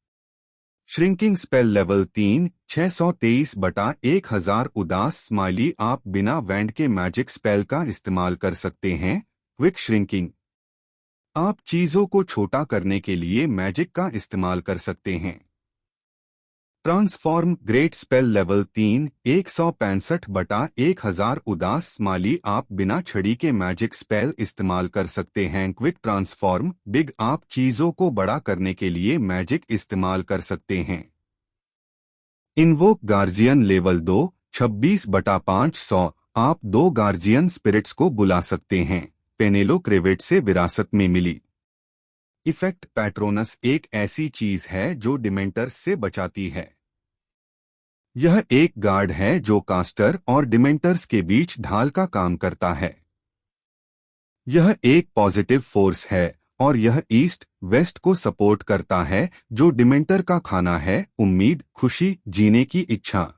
Shrinking spell level 3 623/1000, उदास स्माइली, आप बिना वैंड के मैजिक स्पेल का इस्तेमाल कर सकते हैं। क्विक श्रिंकिंग, आप चीजों को छोटा करने के लिए मैजिक का इस्तेमाल कर सकते हैं। ट्रांसफॉर्म ग्रेट स्पेल लेवल 3 165/1000, उदास स्माइली, आप बिना छड़ी के मैजिक स्पेल इस्तेमाल कर सकते हैं। क्विक ट्रांसफॉर्म बिग, आप चीजों को बड़ा करने के लिए मैजिक इस्तेमाल कर सकते हैं। इन्वोक गार्जियन लेवल 2 26/500, आप 2 गार्जियन स्पिरिट्स को बुला सकते हैं। पेनेलो क्रेवेट से विरासत में मिली। इफेक्ट, पैट्रोनस एक ऐसी चीज है जो डिमेंटर्स से बचाती है। यह एक गार्ड है जो कास्टर और डिमेंटर्स के बीच ढाल का काम करता है। यह एक पॉजिटिव फोर्स है और यह ईस्ट वेस्ट को सपोर्ट करता है, जो डिमेंटर का खाना है, उम्मीद, खुशी, जीने की इच्छा।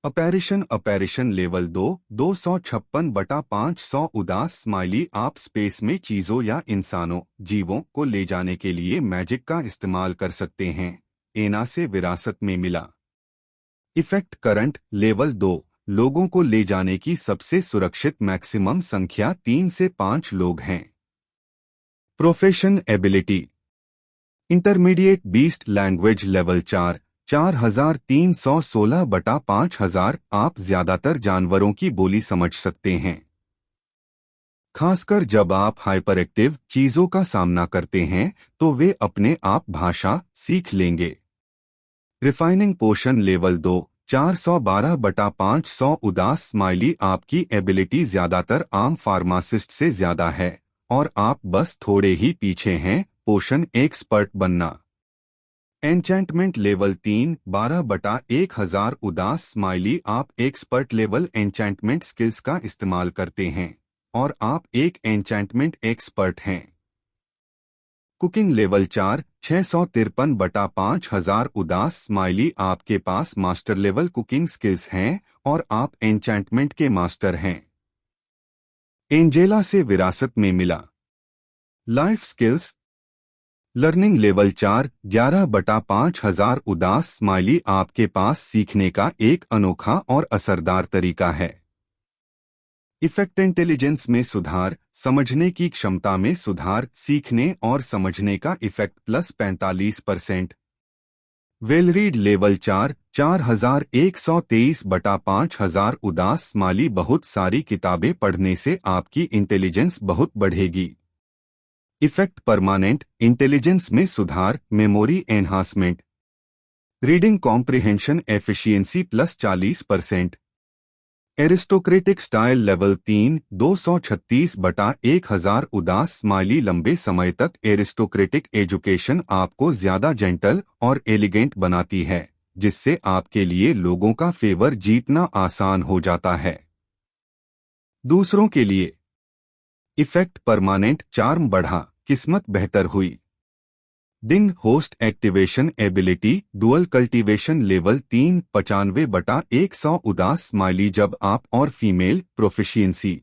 अपैरिशन लेवल 2 256/500, उदास स्माइली, आप स्पेस में चीजों या इंसानों, जीवों को ले जाने के लिए मैजिक का इस्तेमाल कर सकते हैं। एना से विरासत में मिला। इफेक्ट, करंट लेवल 2, लोगों को ले जाने की सबसे सुरक्षित मैक्सिमम संख्या 3 से 5 लोग हैं। Profession ability. Intermediate beast language level 4 4316/5000, आप ज्यादातर जानवरों की बोली समझ सकते हैं, खासकर जब आप हाइपर एक्टिव चीजों का सामना करते हैं तो वे अपने आप भाषा सीख लेंगे। रिफाइनिंग पोशन लेवल 2 412/500, उदास स्माइली, आपकी एबिलिटी ज्यादातर आम फार्मासिस्ट से ज्यादा है और आप बस थोड़े ही पीछे हैं पोशन एक्सपर्ट बनना। एन्चेंटमेंट लेवल 3 12/1000, उदास स्माइली, आप एक्सपर्ट लेवल एन्चेंटमेंट स्किल्स का इस्तेमाल करते हैं और आप एक एन्चेंटमेंट एक्सपर्ट हैं। कुकिंग लेवल 4 653/5000, उदास स्माइली, आपके पास मास्टर लेवल कुकिंग स्किल्स हैं और आप एन्चेंटमेंट के मास्टर हैं। एंजेला से विरासत में मिला। Life skills. लर्निंग लेवल 4 11/5000, उदास स्माइली, आपके पास सीखने का एक अनोखा और असरदार तरीका है। इफेक्ट, इंटेलिजेंस में सुधार समझने की क्षमता में सुधार, सीखने और समझने का इफेक्ट +45%। वेलरीड लेवल 4, 4123/5000 उदास माली। बहुत सारी किताबें पढ़ने से आपकी इंटेलिजेंस बहुत बढ़ेगी। इफेक्ट परमानेंट इंटेलिजेंस में सुधार, memory enhancement, reading comprehension efficiency +40%। Aristocratic style level 3, 236/1000 उदास स्माइली। लंबे समय तक एरिस्टोक्रेटिक एजुकेशन आपको ज्यादा जेंटल और एलिगेंट बनाती है, जिससे आपके लिए लोगों का फेवर जीतना आसान हो जाता है। दूसरों के लिए इफेक्ट परमानेंट चार्म बढ़ा, किस्मत बेहतर हुई। Ding host activation ability dual cultivation level 3, 95/100 उदास स्माइली। जब आप और फीमेल प्रोफिशिएंसी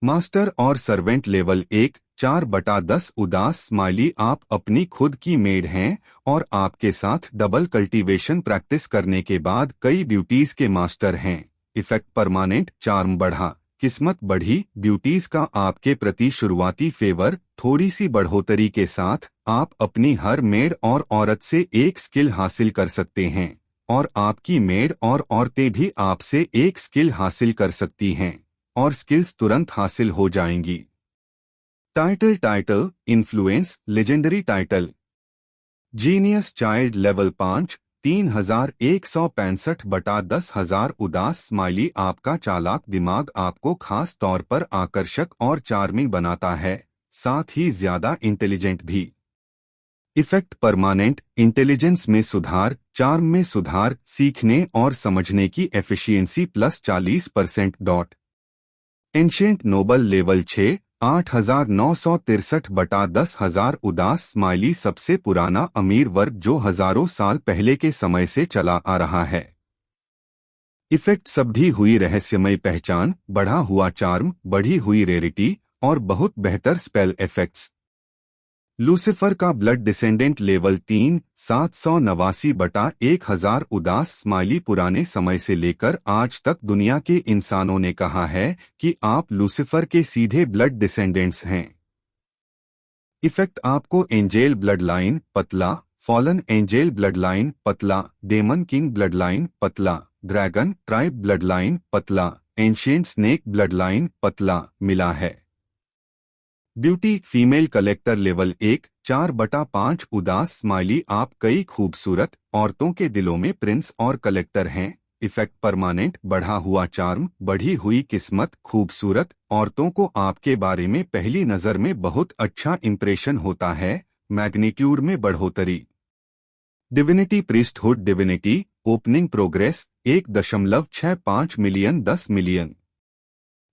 मास्टर और सर्वेंट लेवल 1, 4/10 उदास स्माइली। आप अपनी खुद की मेड हैं और आपके साथ डबल कल्टीवेशन प्रैक्टिस करने के बाद कई ब्यूटीज के मास्टर हैं। इफेक्ट परमानेंट चार्म बढ़ा, किस्मत बढ़ी। ब्यूटीज का आपके प्रति शुरुआती फेवर थोड़ी सी बढ़ोतरी के साथ आप अपनी हर मेड और औरत से एक स्किल हासिल कर सकते हैं और आपकी मेड और औरतें भी आपसे एक स्किल हासिल कर सकती हैं और स्किल्स तुरंत हासिल हो जाएंगी। Title influence legendary title genius child level 5, 3165/10,000 उदास स्माइली। आपका चालाक दिमाग आपको खास तौर पर आकर्षक और चार्मिंग बनाता है, साथ ही ज्यादा इंटेलिजेंट भी। इफेक्ट परमानेंट इंटेलिजेंस में सुधार, चार्म में सुधार, सीखने और समझने की एफिशिएंसी +40%। एंशिएंट नोबल लेवल 6, 8963/10,000 उदास स्माइली। सबसे पुराना अमीर वर्ग जो हजारों साल पहले के समय से चला आ रहा है। इफेक्ट सभी हुई रहस्यमय पहचान, बढ़ा हुआ चार्म, बढ़ी हुई रेरिटी और बहुत बेहतर स्पेल इफेक्ट्स। लूसिफर का ब्लड डिसेंडेंट लेवल 3, 789/1000 उदास स्माइली। पुराने समय से लेकर आज तक दुनिया के इंसानों ने कहा है कि आप लूसिफर के सीधे ब्लड डिसेंडेंट्स हैं। इफेक्ट आपको एंजेल ब्लड लाइन पतला, फॉलन एंजेल ब्लड लाइन पतला, डेमन किंग ब्लड लाइन पतला, ड्रैगन ट्राइब ब्लड लाइन पतला, एंशिएंट स्नेक ब्लड लाइन पतला मिला है। ब्यूटी फीमेल कलेक्टर लेवल 1, 4/5 उदास स्माइली। आप कई खूबसूरत औरतों के दिलों में प्रिंस और कलेक्टर हैं। इफेक्ट परमानेंट बढ़ा हुआ चार्म, बढ़ी हुई किस्मत। खूबसूरत औरतों को आपके बारे में पहली नजर में बहुत अच्छा इंप्रेशन होता है। मैग्नीट्यूड में बढ़ोतरी। Divinity priesthood divinity opening progress 1.65 million 10 million.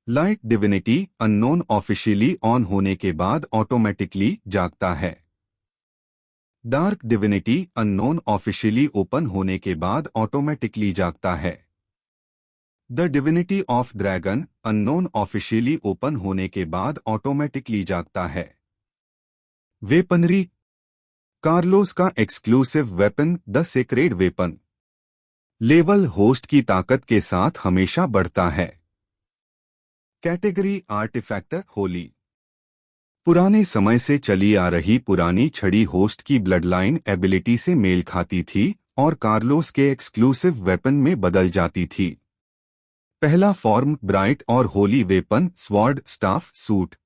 Light divinity unknown officially on होने के बाद ऑटोमेटिकली जागता है। Dark divinity unknown officially open होने के बाद ऑटोमेटिकली जागता है। The divinity of dragon unknown officially open होने के बाद ऑटोमेटिकली जागता है। वेपनरी कार्लोस का exclusive weapon the sacred weapon level host की ताकत के साथ हमेशा बढ़ता है। कैटेगरी आर्टिफैक्ट होली पुराने समय से चली आ रही पुरानी छड़ी होस्ट की ब्लडलाइन एबिलिटी से मेल खाती थी और कार्लोस के एक्सक्लूसिव वेपन में बदल जाती थी। पहला फॉर्म ब्राइट और Holi weapon sword staff suit.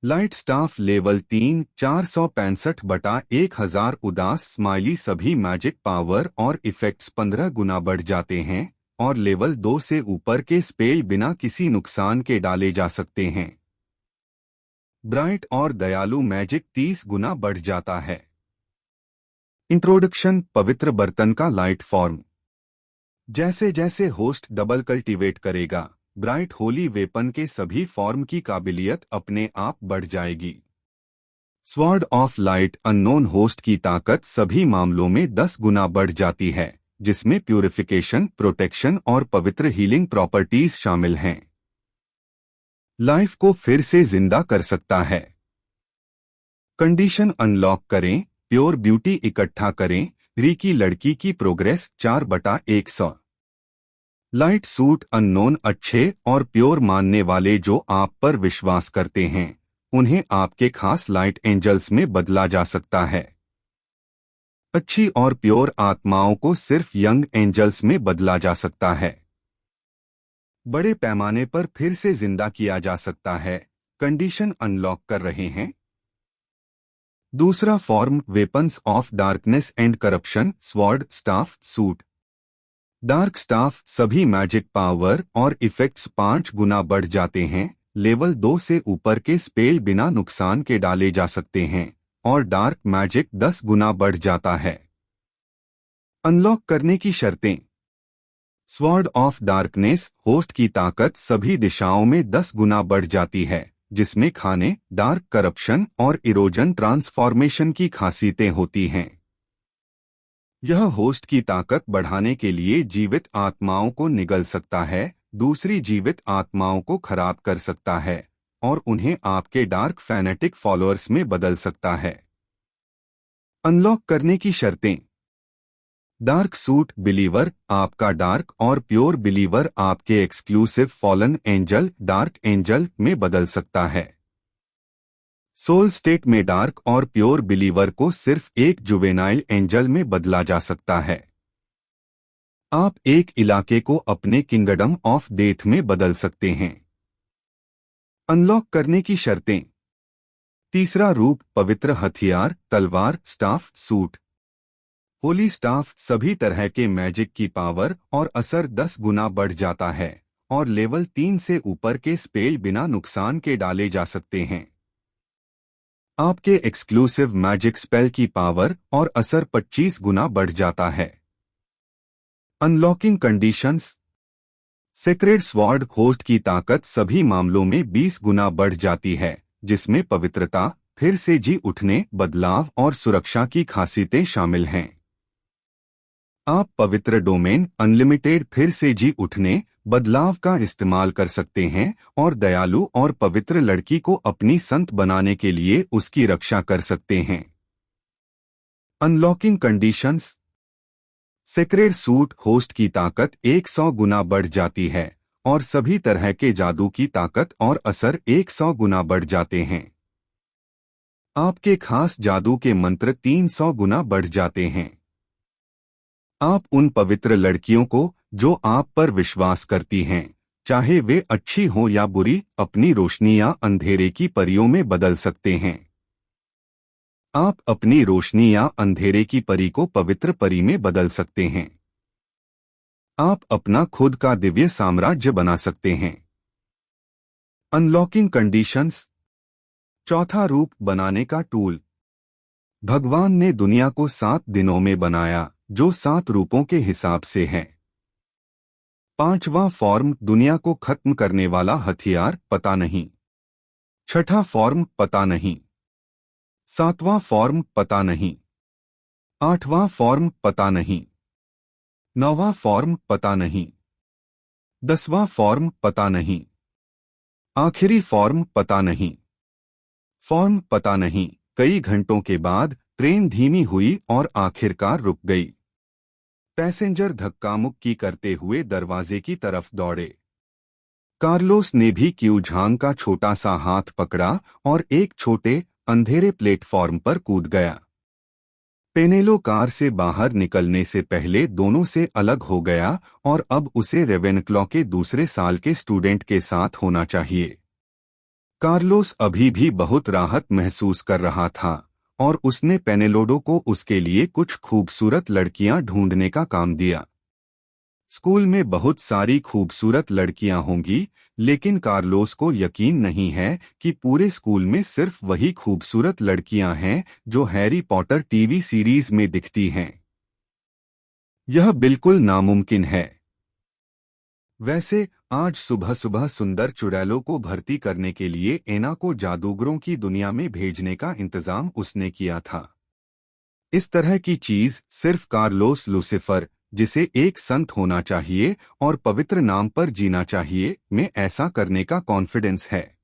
Light staff level 3, 465/1000 उदास स्माइली। सभी मैजिक पावर और इफेक्ट्स 15 गुना बढ़ जाते हैं और लेवल 2 से ऊपर के स्पेल बिना किसी नुकसान के डाले जा सकते हैं। ब्राइट और दयालु मैजिक 30 गुना बढ़ जाता है। इंट्रोडक्शन पवित्र बर्तन का लाइट फॉर्म। जैसे जैसे होस्ट डबल कल्टीवेट करेगा, ब्राइट होली वेपन के सभी फॉर्म की काबिलियत अपने आप बढ़ जाएगी। Sword of light unknown host की ताकत सभी मामलों में 10 गुना बढ़ जाती है, जिसमें प्यूरिफिकेशन, प्रोटेक्शन और पवित्र हीलिंग प्रॉपर्टीज शामिल हैं। लाइफ को फिर से जिंदा कर सकता है। कंडीशन अनलॉक करें, प्योर ब्यूटी इकट्ठा करें। री की लड़की की प्रोग्रेस 4/100। लाइट सूट अननोन अच्छे और प्योर मानने वाले जो आप पर विश्वास करते हैं उन्हें आपके खास लाइट एंजल्स में बदला जा सकता है। अच्छी और प्योर आत्माओं को सिर्फ यंग एंजल्स में बदला जा सकता है। बड़े पैमाने पर फिर से जिंदा किया जा सकता है। कंडीशन अनलॉक कर रहे हैं। दूसरा form weapons of darkness and corruption sword staff suit. Dark staff सभी मैजिक पावर और इफेक्ट्स 5 गुना बढ़ जाते हैं। लेवल 2 से ऊपर के स्पेल बिना नुकसान के डाले जा सकते हैं और डार्क मैजिक 10 गुना बढ़ जाता है। अनलॉक करने की शर्तें। स्वॉर्ड ऑफ डार्कनेस होस्ट की ताकत सभी दिशाओं में 10 गुना बढ़ जाती है, जिसमें खाने, डार्क करप्शन और इरोजन ट्रांसफॉर्मेशन की खासियतें होती हैं। यह होस्ट की ताकत बढ़ाने के लिए जीवित आत्माओं को निगल सकता है, दूसरी जीवित आत्माओं को खराब कर सकता है और उन्हें आपके डार्क फैनेटिक फॉलोअर्स में बदल सकता है। अनलॉक करने की शर्तें। डार्क सूट बिलीवर आपका डार्क और प्योर बिलीवर आपके exclusive fallen angel dark angel में बदल सकता है। सोल स्टेट में डार्क और प्योर बिलीवर को सिर्फ एक जुवेनाइल एंजल में बदला जा सकता है। आप एक इलाके को अपने किंगडम ऑफ डेथ में बदल सकते हैं। अनलॉक करने की शर्तें। तीसरा रूप पवित्र हथियार तलवार स्टाफ सूट। होली स्टाफ सभी तरह के मैजिक की पावर और असर 10 गुना बढ़ जाता है और लेवल 3 से ऊपर के स्पेल बिना नुकसान के डाले जा सकते हैं। आपके एक्सक्लूसिव मैजिक स्पेल की पावर और असर 25 गुना बढ़ जाता है। Unlocking conditions. Sacred sword host की ताकत सभी मामलों में 20 गुना बढ़ जाती है, जिसमें पवित्रता, फिर से जी उठने, बदलाव और सुरक्षा की खासियतें शामिल हैं। आप पवित्र डोमेन अनलिमिटेड फिर से जी उठने, बदलाव का इस्तेमाल कर सकते हैं और दयालु और पवित्र लड़की को अपनी संत बनाने के लिए उसकी रक्षा कर सकते हैं। Unlocking conditions. Sacred suit host की ताकत 100 गुना बढ़ जाती है और सभी तरह के जादू की ताकत और असर 100 गुना बढ़ जाते हैं। आपके खास जादू के मंत्र 300 गुना बढ़ जाते हैं। आप उन पवित्र लड़कियों को जो आप पर विश्वास करती हैं, चाहे वे अच्छी हों या बुरी, अपनी रोशनी या अंधेरे की परियों में बदल सकते हैं। आप अपनी रोशनी या अंधेरे की परी को पवित्र परी में बदल सकते हैं। आप अपना खुद का दिव्य साम्राज्य बना सकते हैं। Unlocking conditions. चौथा रूप बनाने का टूल। भगवान ने दुनिया को 7 दिनों में बनाया, जो 7 रूपों के हिसाब से है। 5वां फॉर्म दुनिया को खत्म करने वाला हथियार पता नहीं। 6ठा फॉर्म पता नहीं। 7वां फॉर्म पता नहीं। 8वां फॉर्म पता नहीं। 9वां फॉर्म पता नहीं। 10वां फॉर्म पता नहीं। आखिरी फॉर्म पता नहीं। फॉर्म पता नहीं। कई घंटों के बाद ट्रेन धीमी हुई और आखिरकार रुक गई। पैसेंजर धक्का मुक्की करते हुए दरवाजे की तरफ दौड़े। कार्लोस ने भी क्यूझांग का छोटा सा हाथ पकड़ा और एक छोटे अंधेरे प्लेटफॉर्म पर कूद गया। पेनेलो कार से बाहर निकलने से पहले दोनों से अलग हो गया और अब उसे रेवेनक्लॉ के दूसरे साल के स्टूडेंट के साथ होना चाहिए। कार्लोस अभी भी बहुत राहत महसूस कर रहा था और उसने पेनेलोडो को उसके लिए कुछ खूबसूरत लड़कियां ढूंढने का काम दिया। स्कूल में बहुत सारी खूबसूरत लड़कियां होंगी, लेकिन कार्लोस को यकीन नहीं है कि पूरे स्कूल में सिर्फ वही खूबसूरत लड़कियां हैं जो हैरी पॉटर टीवी सीरीज में दिखती हैं। यह बिल्कुल नामुमकिन है। वैसे आज सुबह सुबह सुंदर चुड़ैलों को भर्ती करने के लिए एना को जादूगरों की दुनिया में भेजने का इंतजाम उसने किया था। इस तरह की चीज सिर्फ कार्लोस लूसिफर, जिसे एक संत होना चाहिए और पवित्र नाम पर जीना चाहिए, में ऐसा करने का कॉन्फिडेंस है।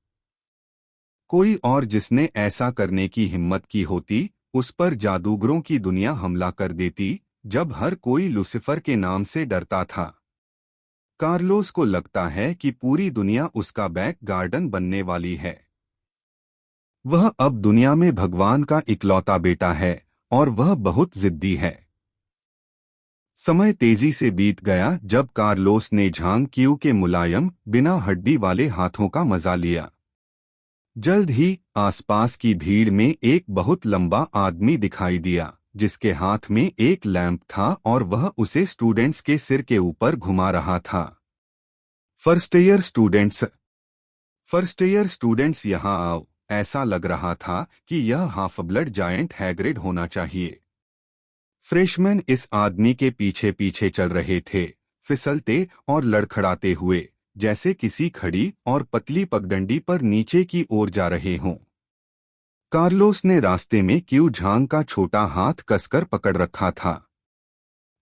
कोई और जिसने ऐसा करने की हिम्मत की होती, उस पर जादूगरों की दुनिया हमला कर देती, जब हर कोई लूसिफर के नाम से डरता था। कार्लोस को लगता है कि पूरी दुनिया उसका बैक गार्डन बनने वाली है। वह अब दुनिया में भगवान का इकलौता बेटा है और वह बहुत जिद्दी है। समय तेजी से बीत गया जब कार्लोस ने झांग क्यू के मुलायम बिना हड्डी वाले हाथों का मजा लिया। जल्द ही आसपास की भीड़ में एक बहुत लंबा आदमी दिखाई दिया जिसके हाथ में एक लैंप था और वह उसे स्टूडेंट्स के सिर के ऊपर घुमा रहा था। First year students, first year students यहाँ आओ। ऐसा लग रहा था कि यह हाफ ब्लड जायंट हैग्रिड होना चाहिए। फ्रेशमैन इस आदमी के पीछे पीछे चल रहे थे, फिसलते और लड़खड़ाते हुए, जैसे किसी खड़ी और पतली पगडंडी पर नीचे की ओर जा रहे हों। कार्लोस ने रास्ते में क्यू झांग का छोटा हाथ कसकर पकड़ रखा था।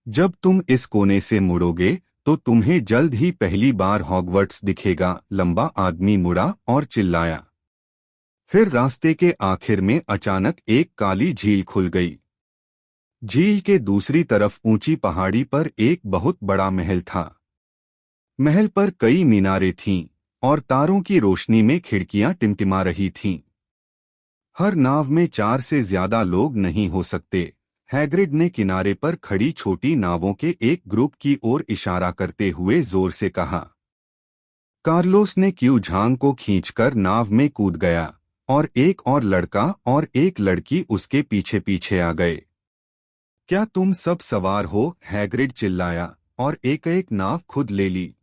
जब तुम इस कोने से मुड़ोगे तो तुम्हें जल्द ही पहली बार हॉगवर्ट्स दिखेगा। लंबा आदमी मुड़ा और चिल्लाया। फिर रास्ते के आखिर में अचानक एक काली झील खुल गई। झील के दूसरी तरफ ऊंची पहाड़ी पर एक बहुत बड़ा महल था। महल पर कई मीनारें थीं और तारों की रोशनी में खिड़कियां टिमटिमा रही थीं। हर नाव में 4 से ज्यादा लोग नहीं हो सकते। हैग्रिड ने किनारे पर खड़ी छोटी नावों के एक ग्रुप की ओर इशारा करते हुए जोर से कहा। कार्लोस ने क्यू झांग को खींचकर नाव में कूद गया और एक और लड़का और एक लड़की उसके पीछे पीछे आ गए। क्या तुम सब सवार हो? हैग्रिड चिल्लाया और एक एक नाव खुद ले ली।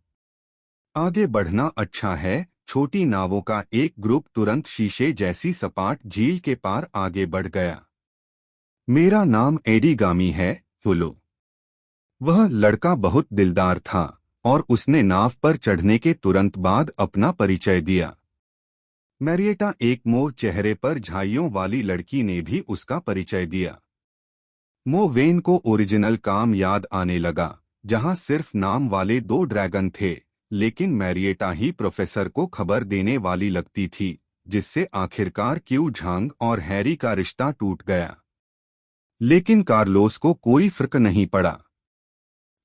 आगे बढ़ना अच्छा है। छोटी नावों का एक ग्रुप तुरंत शीशे जैसी सपाट झील के पार आगे बढ़ गया। मेरा नाम एडिगामी है, बोलो। वह लड़का बहुत दिलदार था और उसने नाव पर चढ़ने के तुरंत बाद अपना परिचय दिया। मैरिएटा, एक मोह चेहरे पर झाइयों वाली लड़की ने भी उसका परिचय दिया। मो वेन को ओरिजिनल काम याद आने लगा, जहां सिर्फ नाम वाले 2 ड्रैगन थे, लेकिन मैरिएटा ही प्रोफेसर को खबर देने वाली लगती थी, जिससे आखिरकार क्यू झांग और हैरी का रिश्ता टूट गया। लेकिन कार्लोस को कोई फर्क नहीं पड़ा।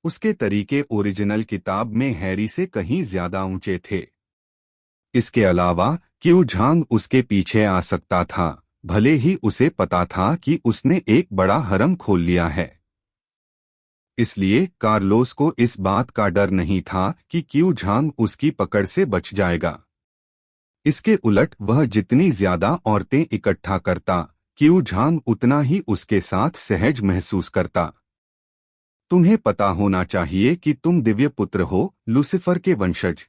उसके तरीके ओरिजिनल किताब में हैरी से कहीं ज्यादा ऊंचे थे। इसके अलावा क्यू झांग उसके पीछे आ सकता था, भले ही उसे पता था कि उसने एक बड़ा हरम खोल लिया है। इसलिए कार्लोस को इस बात का डर नहीं था कि क्यू झांग उसकी पकड़ से बच जाएगा। इसके उलट वह जितनी ज्यादा औरतें इकट्ठा करता, क्यू झांग उतना ही उसके साथ सहज महसूस करता। तुम्हें पता होना चाहिए कि तुम दिव्य पुत्र हो, लूसिफर के वंशज।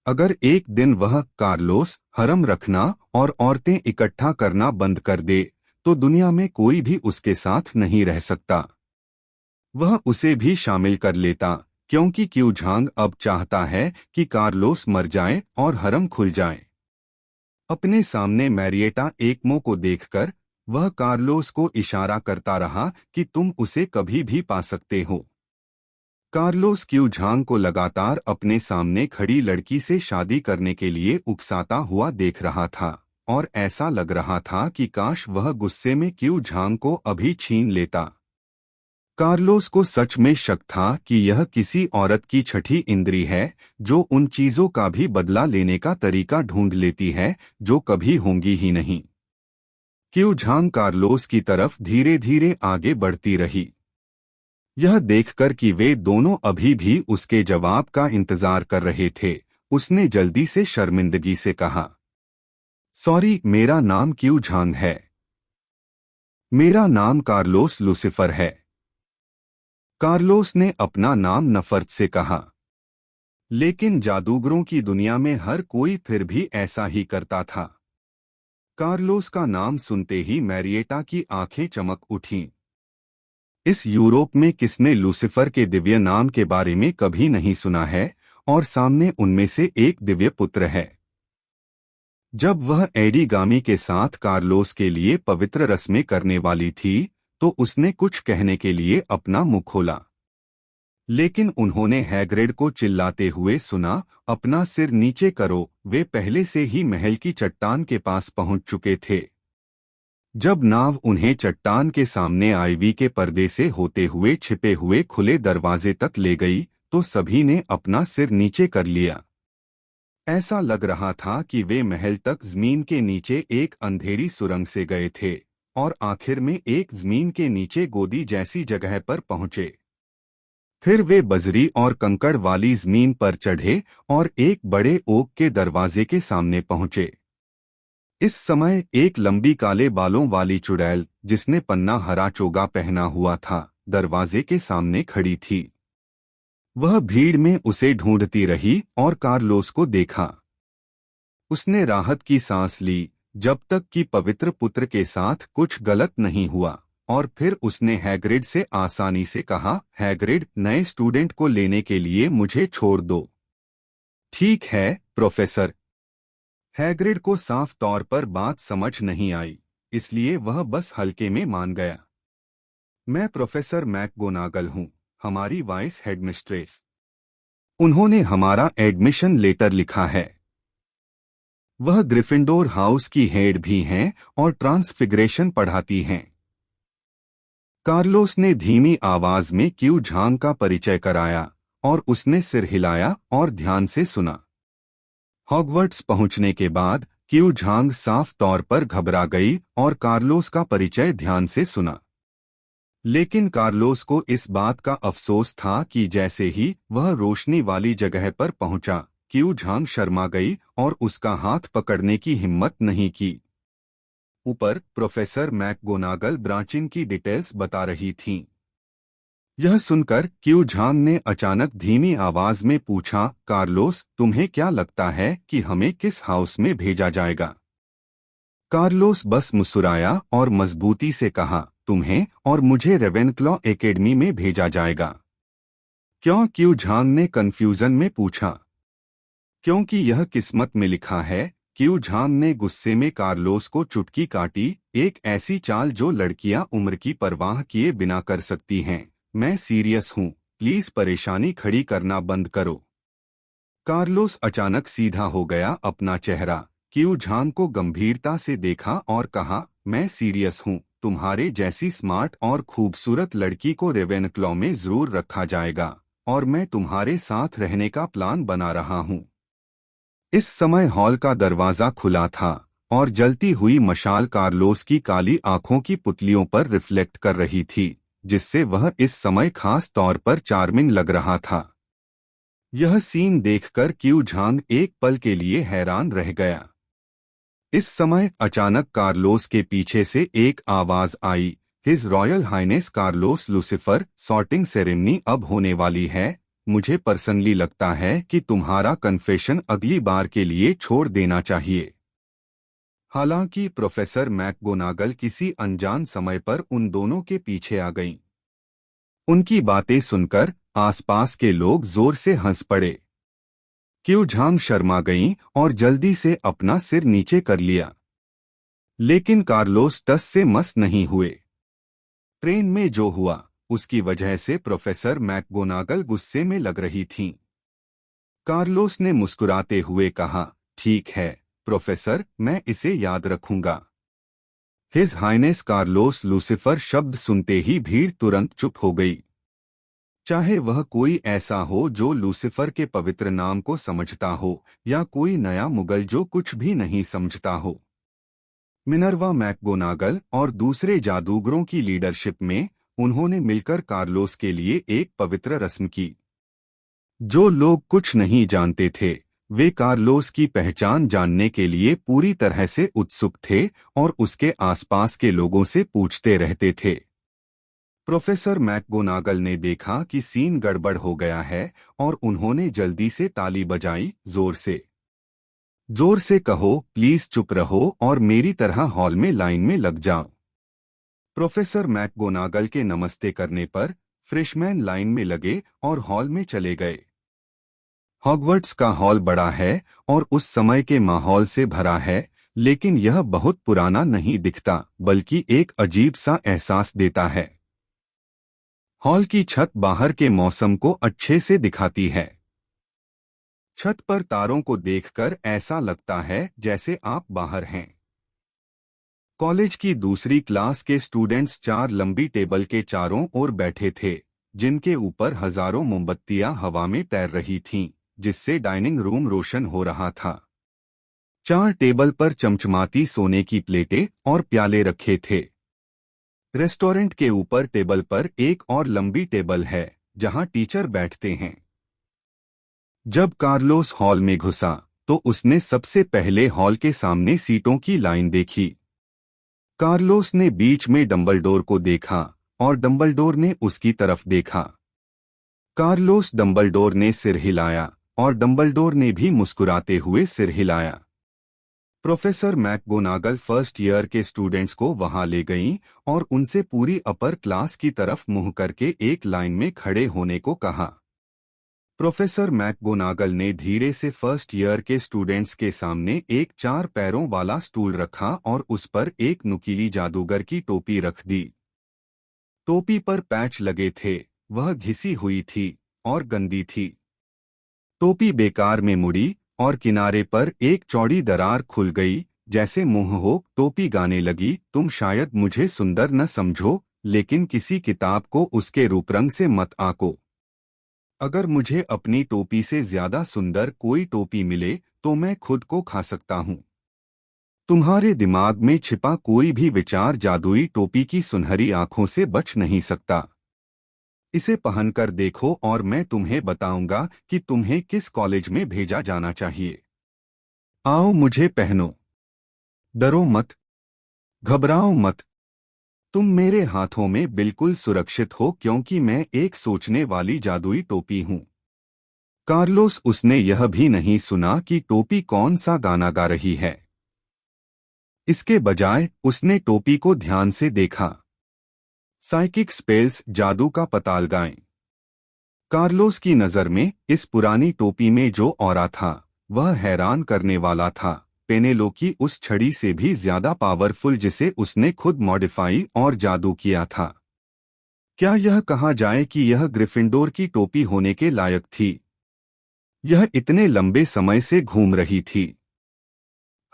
अगर एक दिन वह कार्लोस हरम रखना और औरतें इकट्ठा करना बंद कर दे, तो दुनिया में कोई भी उसके साथ नहीं रह सकता। वह उसे भी शामिल कर लेता, क्योंकि क्यू झांग अब चाहता है कि कार्लोस मर जाए और हरम खुल जाए। अपने सामने मैरिएटा एकमो को देखकर वह कार्लोस को इशारा करता रहा कि तुम उसे कभी भी पा सकते हो। कार्लोस क्यू झांग को लगातार अपने सामने खड़ी लड़की से शादी करने के लिए उकसाता हुआ देख रहा था और ऐसा लग रहा था कि काश वह गुस्से में क्यू झांग को अभी छीन लेता। कार्लोस को सच में शक था कि यह किसी औरत की छठी इंद्री है जो उन चीजों का भी बदला लेने का तरीका ढूंढ लेती है जो कभी होंगी ही नहीं। क्यू झांग कार्लोस की तरफ धीरे धीरे आगे बढ़ती रही, यह देखकर कि वे दोनों अभी भी उसके जवाब का इंतजार कर रहे थे। उसने जल्दी से शर्मिंदगी से कहा, सॉरी, मेरा नाम क्यू झांग है। मेरा नाम कार्लोस लूसिफर है। कार्लोस ने अपना नाम नफरत से कहा। लेकिन जादूगरों की दुनिया में हर कोई फिर भी ऐसा ही करता था। कार्लोस का नाम सुनते ही मैरिएटा की आंखें चमक उठीं। इस यूरोप में किसने लूसिफर के दिव्य नाम के बारे में कभी नहीं सुना है, और सामने उनमें से एक दिव्य पुत्र है। जब वह एडिगामी के साथ कार्लोस के लिए पवित्र रस्में करने वाली थी, तो उसने कुछ कहने के लिए अपना मुंह खोला, लेकिन उन्होंने हैग्रिड को चिल्लाते हुए सुना, अपना सिर नीचे करो। वे पहले से ही महल की चट्टान के पास पहुंच चुके थे। जब नाव उन्हें चट्टान के सामने आईवी के पर्दे से होते हुए छिपे हुए खुले दरवाजे तक ले गई, तो सभी ने अपना सिर नीचे कर लिया। ऐसा लग रहा था कि वे महल तक जमीन के नीचे एक अंधेरी सुरंग से गए थे और आखिर में एक जमीन के नीचे गोदी जैसी जगह पर पहुंचे। फिर वे बजरी और कंकड़ वाली जमीन पर चढ़े और एक बड़े ओक के दरवाजे के सामने पहुंचे। इस समय एक लंबी काले बालों वाली चुड़ैल, जिसने पन्ना हरा चोगा पहना हुआ था, दरवाजे के सामने खड़ी थी। वह भीड़ में उसे ढूंढती रही और कार्लोस को देखा। उसने राहत की सांस ली जब तक कि पवित्र पुत्र के साथ कुछ गलत नहीं हुआ, और फिर उसने हैग्रिड से आसानी से कहा, हैग्रिड, नए स्टूडेंट को लेने के लिए मुझे छोड़ दो। ठीक है प्रोफेसर। हैग्रिड को साफ तौर पर बात समझ नहीं आई, इसलिए वह बस हल्के में मान गया। मैं प्रोफेसर मैकगोनागल हूँ, हमारी वाइस हेडमिस्ट्रेस। उन्होंने हमारा एडमिशन लेटर लिखा है। वह ग्रिफिंडोर हाउस की हेड भी हैं और ट्रांसफिग्रेशन पढ़ाती हैं। कार्लोस ने धीमी आवाज में क्यू झांग का परिचय कराया और उसने सिर हिलाया और ध्यान से सुना। हॉगवर्ट्स पहुंचने के बाद क्यू झांग साफ तौर पर घबरा गई और कार्लोस का परिचय ध्यान से सुना। लेकिन कार्लोस को इस बात का अफसोस था कि जैसे ही वह रोशनी वाली जगह पर पहुंचा, क्यू झांग शर्मा गई और उसका हाथ पकड़ने की हिम्मत नहीं की। ऊपर प्रोफेसर मैकगोनागल ब्रांचिन की डिटेल्स बता रही थीं। यह सुनकर क्यू झांग ने अचानक धीमी आवाज में पूछा, कार्लोस, तुम्हें क्या लगता है कि हमें किस हाउस में भेजा जाएगा? कार्लोस बस मुस्कुराया और मजबूती से कहा, तुम्हें और मुझे रेवेनक्लॉ एकेडमी में भेजा जाएगा। क्यों? क्यू झांग ने कंफ्यूजन में पूछा। क्योंकि यह किस्मत में लिखा है। क्यू झांग ने गुस्से में कार्लोस को चुटकी काटी, एक ऐसी चाल जो लड़कियां उम्र की परवाह किए बिना कर सकती हैं। मैं सीरियस हूँ, प्लीज परेशानी खड़ी करना बंद करो। कार्लोस अचानक सीधा हो गया। अपना चेहरा क्यू झांग को गंभीरता से देखा और कहा, मैं सीरियस हूँ। तुम्हारे जैसी स्मार्ट और खूबसूरत लड़की को रेवेनक्लॉ में जरूर रखा जाएगा और मैं तुम्हारे साथ रहने का प्लान बना रहा हूँ। इस समय हॉल का दरवाजा खुला था और जलती हुई मशाल कार्लोस की काली आंखों की पुतलियों पर रिफ्लेक्ट कर रही थी, जिससे वह इस समय खास तौर पर चार्मिंग लग रहा था। यह सीन देखकर क्यू झांग एक पल के लिए हैरान रह गया। इस समय अचानक कार्लोस के पीछे से एक आवाज आई, his royal highness Carlos Lucifer, sorting ceremony अब होने वाली है। मुझे पर्सनली लगता है कि तुम्हारा कन्फेशन अगली बार के लिए छोड़ देना चाहिए। हालांकि प्रोफेसर मैकगोनागल किसी अनजान समय पर उन दोनों के पीछे आ गईं। उनकी बातें सुनकर आसपास के लोग जोर से हंस पड़े। क्यू झांग शर्मा गईं और जल्दी से अपना सिर नीचे कर लिया। लेकिन कार्लोस टस से मस नहीं हुए। ट्रेन में जो हुआ उसकी वजह से प्रोफेसर मैकगोनागल गुस्से में लग रही थीं। कार्लोस ने मुस्कुराते हुए कहा, ठीक है प्रोफेसर, मैं इसे याद रखूंगा। हिज हाइनेस कार्लोस लूसिफर शब्द सुनते ही भीड़ तुरंत चुप हो गई। चाहे वह कोई ऐसा हो जो लूसिफर के पवित्र नाम को समझता हो या कोई नया मुगल जो कुछ भी नहीं समझता हो। मिनर्वा मैकगोनागल और दूसरे जादूगरों की लीडरशिप में उन्होंने मिलकर कार्लोस के लिए एक पवित्र रस्म की। जो लोग कुछ नहीं जानते थे वे कार्लोस की पहचान जानने के लिए पूरी तरह से उत्सुक थे और उसके आसपास के लोगों से पूछते रहते थे। प्रोफेसर मैकगोनागल ने देखा कि सीन गड़बड़ हो गया है और उन्होंने जल्दी से ताली बजाई, जोर से कहो, प्लीज चुप रहो और मेरी तरह हॉल में लाइन में लग जाओ। प्रोफेसर मैकगोनागल के नमस्ते करने पर फ्रेशमैन लाइन में लगे और हॉल में चले गए। हॉगवर्ट्स का हॉल बड़ा है और उस समय के माहौल से भरा है, लेकिन यह बहुत पुराना नहीं दिखता बल्कि एक अजीब सा एहसास देता है। हॉल की छत बाहर के मौसम को अच्छे से दिखाती है। छत पर तारों को देखकर ऐसा लगता है जैसे आप बाहर हैं। कॉलेज की दूसरी क्लास के स्टूडेंट्स चार लंबी टेबल के चारों ओर बैठे थे, जिनके ऊपर हजारों मोमबत्तियां हवा में तैर रही थीं, जिससे डाइनिंग रूम रोशन हो रहा था। 4 टेबल पर चमचमाती सोने की प्लेटें और प्याले रखे थे। रेस्टोरेंट के ऊपर टेबल पर एक और लंबी टेबल है, जहां टीचर बैठते हैं। जब कार्लोस हॉल में घुसा तो उसने सबसे पहले हॉल के सामने सीटों की लाइन देखी। कार्लोस ने बीच में डंबलडोर को देखा और डंबलडोर ने उसकी तरफ देखा। कार्लोस डंबलडोर ने सिर हिलाया और डंबलडोर ने भी मुस्कुराते हुए सिर हिलाया। प्रोफेसर मैकगोनागल फर्स्ट ईयर के स्टूडेंट्स को वहां ले गईं और उनसे पूरी अपर क्लास की तरफ मुंह करके एक लाइन में खड़े होने को कहा। प्रोफेसर मैकगोनागल ने धीरे से फर्स्ट ईयर के स्टूडेंट्स के सामने एक 4 पैरों वाला स्टूल रखा और उस पर एक नुकीली जादूगर की टोपी रख दी। टोपी पर पैच लगे थे, वह घिसी हुई थी और गंदी थी। टोपी बेकार में मुड़ी और किनारे पर एक चौड़ी दरार खुल गई, जैसे मुंह हो। टोपी गाने लगी, तुम शायद मुझे सुंदर न समझो, लेकिन किसी किताब को उसके रूपरंग से मत आको। अगर मुझे अपनी टोपी से ज्यादा सुंदर कोई टोपी मिले तो मैं खुद को खा सकता हूं। तुम्हारे दिमाग में छिपा कोई भी विचार जादुई टोपी की सुनहरी आंखों से बच नहीं सकता। इसे पहनकर देखो और मैं तुम्हें बताऊंगा कि तुम्हें किस कॉलेज में भेजा जाना चाहिए। आओ मुझे पहनो। डरो मत, घबराओ मत। तुम मेरे हाथों में बिल्कुल सुरक्षित हो क्योंकि मैं एक सोचने वाली जादुई टोपी हूं। कार्लोस उसने यह भी नहीं सुना कि टोपी कौन सा गाना गा रही है। इसके बजाय उसने टोपी को ध्यान से देखा। साइकिक स्पेल्स, जादू का पता लगाएं। कार्लोस की नजर में इस पुरानी टोपी में जो ऑरा था वह हैरान करने वाला था। पेनेलो की उस छड़ी से भी ज्यादा पावरफुल जिसे उसने खुद मॉडिफाई और जादू किया था। क्या यह कहा जाए कि यह ग्रिफिंडोर की टोपी होने के लायक थी? यह इतने लंबे समय से घूम रही थी।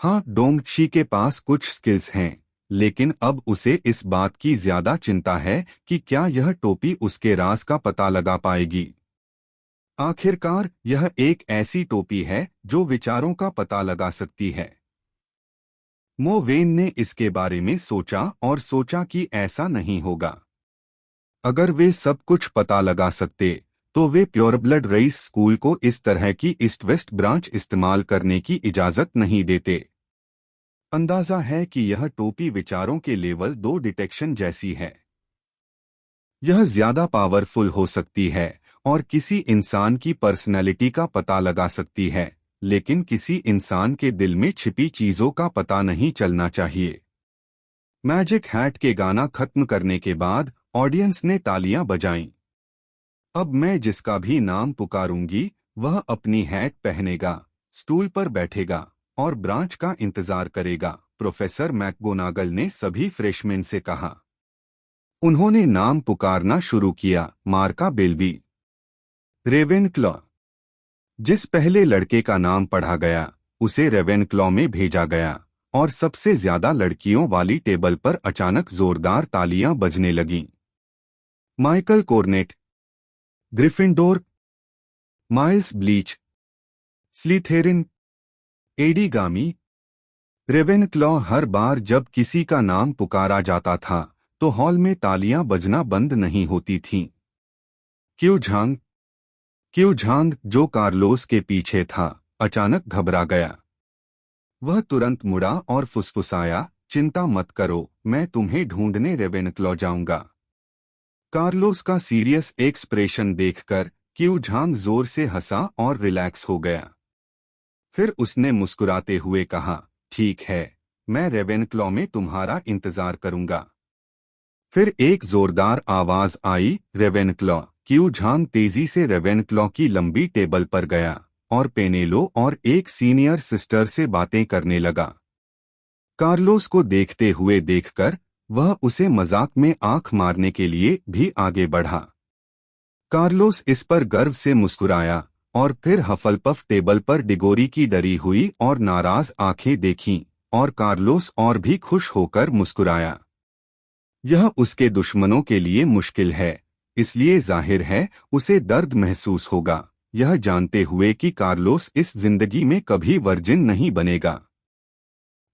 हाँ, डोंगशी के पास कुछ स्किल्स हैं, लेकिन अब उसे इस बात की ज्यादा चिंता है कि क्या यह टोपी उसके राज का पता लगा पाएगी। आखिरकार यह एक ऐसी टोपी है जो विचारों का पता लगा सकती है। मो वेन ने इसके बारे में सोचा और सोचा कि ऐसा नहीं होगा। अगर वे सब कुछ पता लगा सकते तो वे प्योरब्लड रईस स्कूल को इस तरह की ईस्ट वेस्ट ब्रांच इस्तेमाल करने की इजाजत नहीं देते। अंदाजा है कि यह टोपी विचारों के लेवल 2 डिटेक्शन जैसी है। यह ज्यादा पावरफुल हो सकती है और किसी इंसान की पर्सनैलिटी का पता लगा सकती है, लेकिन किसी इंसान के दिल में छिपी चीजों का पता नहीं चलना चाहिए। मैजिक हैट के गाना खत्म करने के बाद ऑडियंस ने तालियां बजाईं। अब मैं जिसका भी नाम पुकारूंगी वह अपनी हैट पहनेगा, स्टूल पर बैठेगा और ब्रांच का इंतजार करेगा, प्रोफेसर मैकगोनागल ने सभी फ्रेशमैन से कहा। उन्होंने नाम पुकारना शुरू किया। मार्का बेल्बी, रेवेनक्लॉ। जिस पहले लड़के का नाम पढ़ा गया उसे रेवेनक्लॉ में भेजा गया और सबसे ज्यादा लड़कियों वाली टेबल पर अचानक जोरदार तालियां बजने लगीं। Michael Cornet, Gryffindor. Miles Bleach, Slytherin. Eddie गामी, रेवेनक्लॉ। हर बार जब किसी का नाम पुकारा जाता था तो हॉल में तालियां बजना बंद नहीं होती थीं। क्यू झांग, जो कार्लोस के पीछे था, अचानक घबरा गया। वह तुरंत मुड़ा और फुसफुसाया, चिंता मत करो, मैं तुम्हें ढूंढने रेवेनक्लॉ जाऊंगा। कार्लोस का सीरियस एक्सप्रेशन देखकर क्यू झांग जोर से हंसा और रिलैक्स हो गया। फिर उसने मुस्कुराते हुए कहा, ठीक है, मैं रेवेनक्लॉ में तुम्हारा इंतजार करूंगा। फिर एक जोरदार आवाज आई, रेवेनक्लॉ। क्यू झांग तेजी से रेवेनक्लॉ की लंबी टेबल पर गया और पेनेलो और एक सीनियर सिस्टर से बातें करने लगा। कार्लोस को देखते हुए देखकर वह उसे मजाक में आंख मारने के लिए भी आगे बढ़ा। कार्लोस इस पर गर्व से मुस्कुराया और फिर हफलपफ टेबल पर डिगोरी की डरी हुई और नाराज आंखें देखीं और कार्लोस और भी खुश होकर मुस्कुराया। यह उसके दुश्मनों के लिए मुश्किल है, इसलिए जाहिर है उसे दर्द महसूस होगा, यह जानते हुए कि कार्लोस इस जिंदगी में कभी वर्जिन नहीं बनेगा।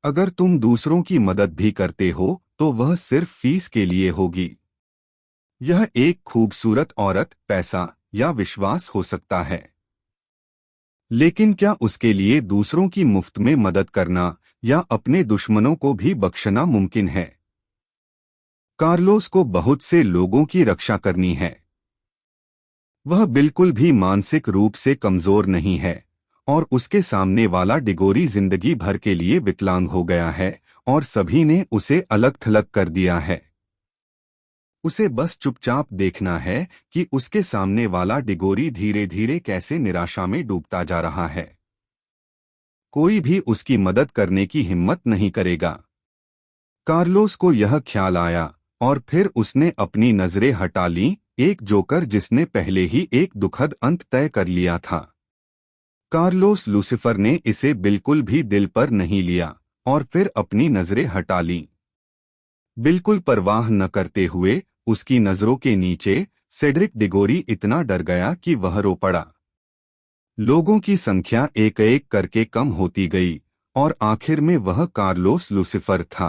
अगर तुम दूसरों की मदद भी करते हो तो वह सिर्फ फीस के लिए होगी। यह एक खूबसूरत औरत, पैसा या विश्वास हो सकता है, लेकिन क्या उसके लिए दूसरों की मुफ्त में मदद करना या अपने दुश्मनों को भी बख्शना मुमकिन है? कार्लोस को बहुत से लोगों की रक्षा करनी है। वह बिल्कुल भी मानसिक रूप से कमजोर नहीं है और उसके सामने वाला डिगोरी जिंदगी भर के लिए विकलांग हो गया है और सभी ने उसे अलग थलग कर दिया है। उसे बस चुपचाप देखना है कि उसके सामने वाला डिगोरी धीरे धीरे कैसे निराशा में डूबता जा रहा है। कोई भी उसकी मदद करने की हिम्मत नहीं करेगा। कार्लोस को यह ख्याल आया और फिर उसने अपनी नजरें हटा लीं, एक जोकर जिसने पहले ही एक दुखद अंत तय कर लिया था। कार्लोस लूसिफर ने इसे बिल्कुल भी दिल पर नहीं लिया और फिर अपनी नजरें हटा लीं। बिल्कुल परवाह न करते हुए उसकी नजरों के नीचे सेड्रिक डिगोरी इतना डर गया कि वह रो पड़ा। लोगों की संख्या एक एक करके कम होती गई और आखिर में वह कार्लोस लूसिफर था।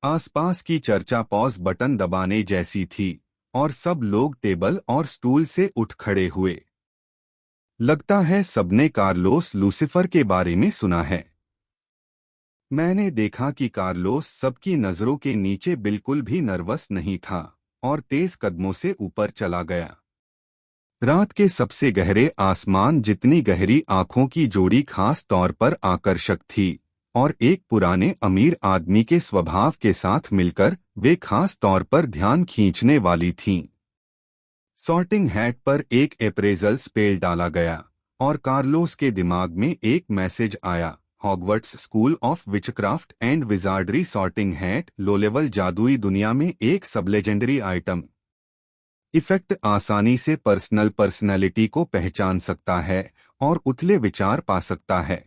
आसपास की चर्चा पॉज बटन दबाने जैसी थी और सब लोग टेबल और स्टूल से उठ खड़े हुए। लगता है सबने कार्लोस लूसिफर के बारे में सुना है। मैंने देखा कि कार्लोस सबकी नजरों के नीचे बिल्कुल भी नर्वस नहीं था और तेज कदमों से ऊपर चला गया। रात के सबसे गहरे आसमान जितनी गहरी आंखों की जोड़ी खास तौर पर आकर्षक थी और एक पुराने अमीर आदमी के स्वभाव के साथ मिलकर वे खास तौर पर ध्यान खींचने वाली थीं। सॉर्टिंग हैट पर एक अप्रेजल स्पेल डाला गया और कार्लोस के दिमाग में एक मैसेज आया, Hogwarts school of witchcraft and wizardry sorting hat low level जादुई दुनिया में एक सबलेजेंडरी आइटम। इफेक्ट आसानी से पर्सनैलिटी को पहचान सकता है और उथले विचार पा सकता है।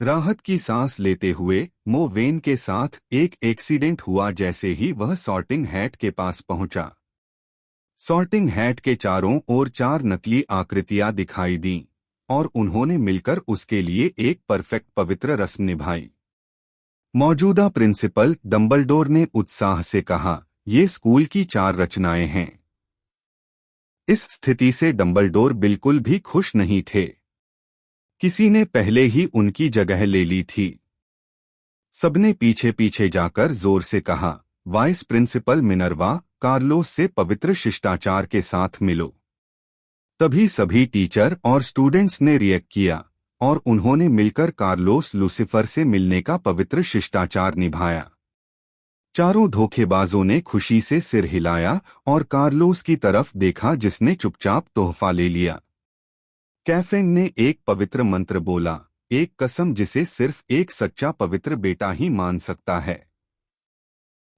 राहत की सांस लेते हुए मो वेन के साथ एक एक्सीडेंट हुआ जैसे ही वह सॉर्टिंग हैट के पास पहुंचा। सॉर्टिंग हैट के चारों ओर 4 नकली आकृतियां दिखाई दीं और उन्होंने मिलकर उसके लिए एक परफेक्ट पवित्र रस्म निभाई। मौजूदा प्रिंसिपल डंबलडोर ने उत्साह से कहा, ये स्कूल की 4 रचनाएं हैं। इस स्थिति से डंबलडोर बिल्कुल भी खुश नहीं थे। किसी ने पहले ही उनकी जगह ले ली थी। सबने पीछे पीछे जाकर जोर से कहा, वाइस प्रिंसिपल मिनर्वा, कार्लोस से पवित्र शिष्टाचार के साथ मिलो। तभी सभी टीचर और स्टूडेंट्स ने रिएक्ट किया और उन्होंने मिलकर कार्लोस लूसिफर से मिलने का पवित्र शिष्टाचार निभाया। चारों धोखेबाजों ने खुशी से सिर हिलाया और कार्लोस की तरफ देखा जिसने चुपचाप तोहफा ले लिया। कैफेन ने एक पवित्र मंत्र बोला, एक कसम जिसे सिर्फ एक सच्चा पवित्र बेटा ही मान सकता है।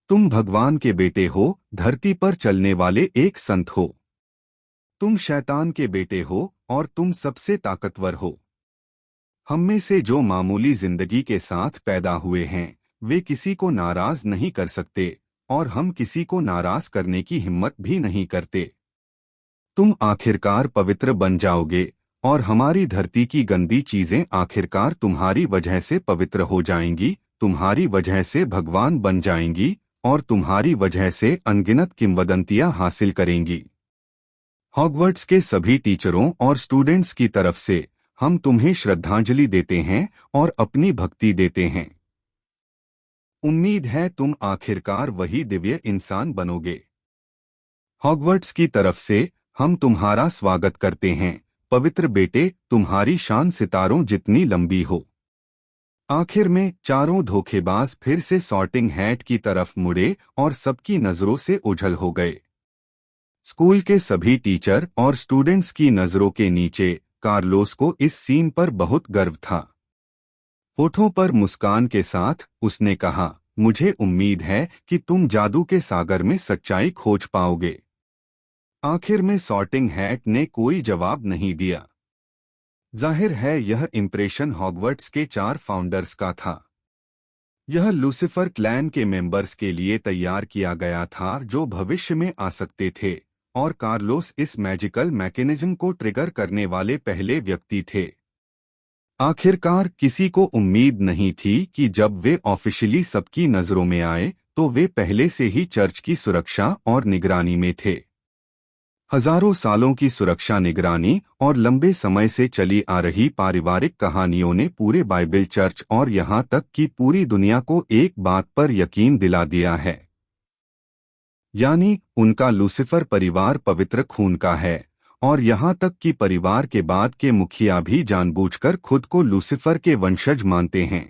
तुम भगवान के बेटे हो, धरती पर चलने वाले एक संत हो। तुम शैतान के बेटे हो और तुम सबसे ताकतवर हो। हम में से जो मामूली जिंदगी के साथ पैदा हुए हैं वे किसी को नाराज नहीं कर सकते और हम किसी को नाराज करने की हिम्मत भी नहीं करते। तुम आखिरकार पवित्र बन जाओगे और हमारी धरती की गंदी चीजें आखिरकार तुम्हारी वजह से पवित्र हो जाएंगी, तुम्हारी वजह से भगवान बन जाएंगी और तुम्हारी वजह से अनगिनत किंवदंतियां हासिल करेंगी। हॉगवर्ट्स के सभी टीचरों और स्टूडेंट्स की तरफ से हम तुम्हें श्रद्धांजलि देते हैं और अपनी भक्ति देते हैं। उम्मीद है तुम आखिरकार वही दिव्य इंसान बनोगे। हॉगवर्ट्स की तरफ से हम तुम्हारा स्वागत करते हैं, पवित्र बेटे, तुम्हारी शान सितारों जितनी लंबी हो। आखिर में चारों धोखेबाज फिर से सॉर्टिंग हैट की तरफ मुड़े और सबकी नजरों से ओझल हो गए। स्कूल के सभी टीचर और स्टूडेंट्स की नजरों के नीचे कार्लोस को इस सीन पर बहुत गर्व था। होठों पर मुस्कान के साथ उसने कहा, मुझे उम्मीद है कि तुम जादू के सागर में सच्चाई खोज पाओगे। आखिर में सॉर्टिंग हैट ने कोई जवाब नहीं दिया। जाहिर है यह इंप्रेशन हॉगवर्ट्स के 4 फाउंडर्स का था। यह लूसिफर क्लैन के मेंबर्स के लिए तैयार किया गया था जो भविष्य में आ सकते थे, और कार्लोस इस मैजिकल मैकेनिज्म को ट्रिगर करने वाले पहले व्यक्ति थे। आखिरकार किसी को उम्मीद नहीं थी कि जब वे ऑफिशियली सबकी नजरों में आए तो वे पहले से ही चर्च की सुरक्षा और निगरानी में थे। हजारों सालों की सुरक्षा, निगरानी और लंबे समय से चली आ रही पारिवारिक कहानियों ने पूरे बाइबल, चर्च और यहाँ तक कि पूरी दुनिया को एक बात पर यकीन दिला दिया है, यानी उनका लूसिफर परिवार पवित्र खून का है। और यहाँ तक कि परिवार के बाद के मुखिया भी जानबूझकर खुद को लूसिफर के वंशज मानते हैं।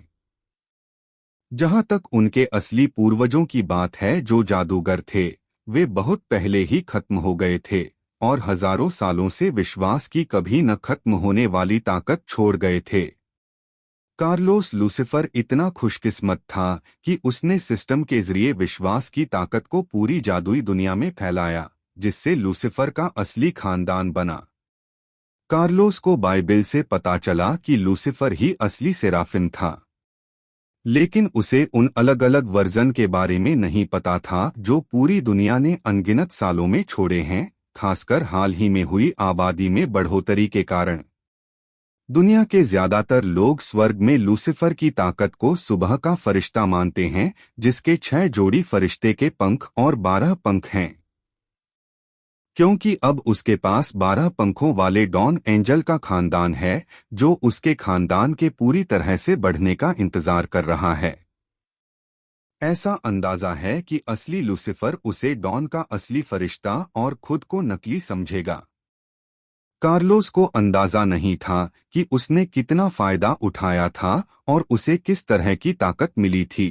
जहाँ तक उनके असली पूर्वजों की बात है जो जादूगर थे, वे बहुत पहले ही खत्म हो गए थे और हजारों सालों से विश्वास की कभी न खत्म होने वाली ताकत छोड़ गए थे। कार्लोस लूसिफर इतना खुशकिस्मत था कि उसने सिस्टम के जरिए विश्वास की ताकत को पूरी जादुई दुनिया में फैलाया, जिससे लूसिफर का असली खानदान बना। कार्लोस को बाइबल से पता चला कि लूसिफर ही असली सेराफिन था, लेकिन उसे उन अलग अलग वर्जन के बारे में नहीं पता था जो पूरी दुनिया ने अनगिनत सालों में छोड़े हैं, खासकर हाल ही में हुई आबादी में बढ़ोतरी के कारण। दुनिया के ज्यादातर लोग स्वर्ग में लूसिफर की ताकत को सुबह का फरिश्ता मानते हैं, जिसके 6 जोड़ी फरिश्ते के पंख और 12 पंख हैं, क्योंकि अब उसके पास 12 पंखों वाले डॉन एंजल का खानदान है जो उसके खानदान के पूरी तरह से बढ़ने का इंतजार कर रहा है। ऐसा अंदाजा है कि असली लूसिफर उसे डॉन का असली फरिश्ता और खुद को नकली समझेगा। कार्लोस को अंदाजा नहीं था कि उसने कितना फायदा उठाया था और उसे किस तरह की ताकत मिली थी।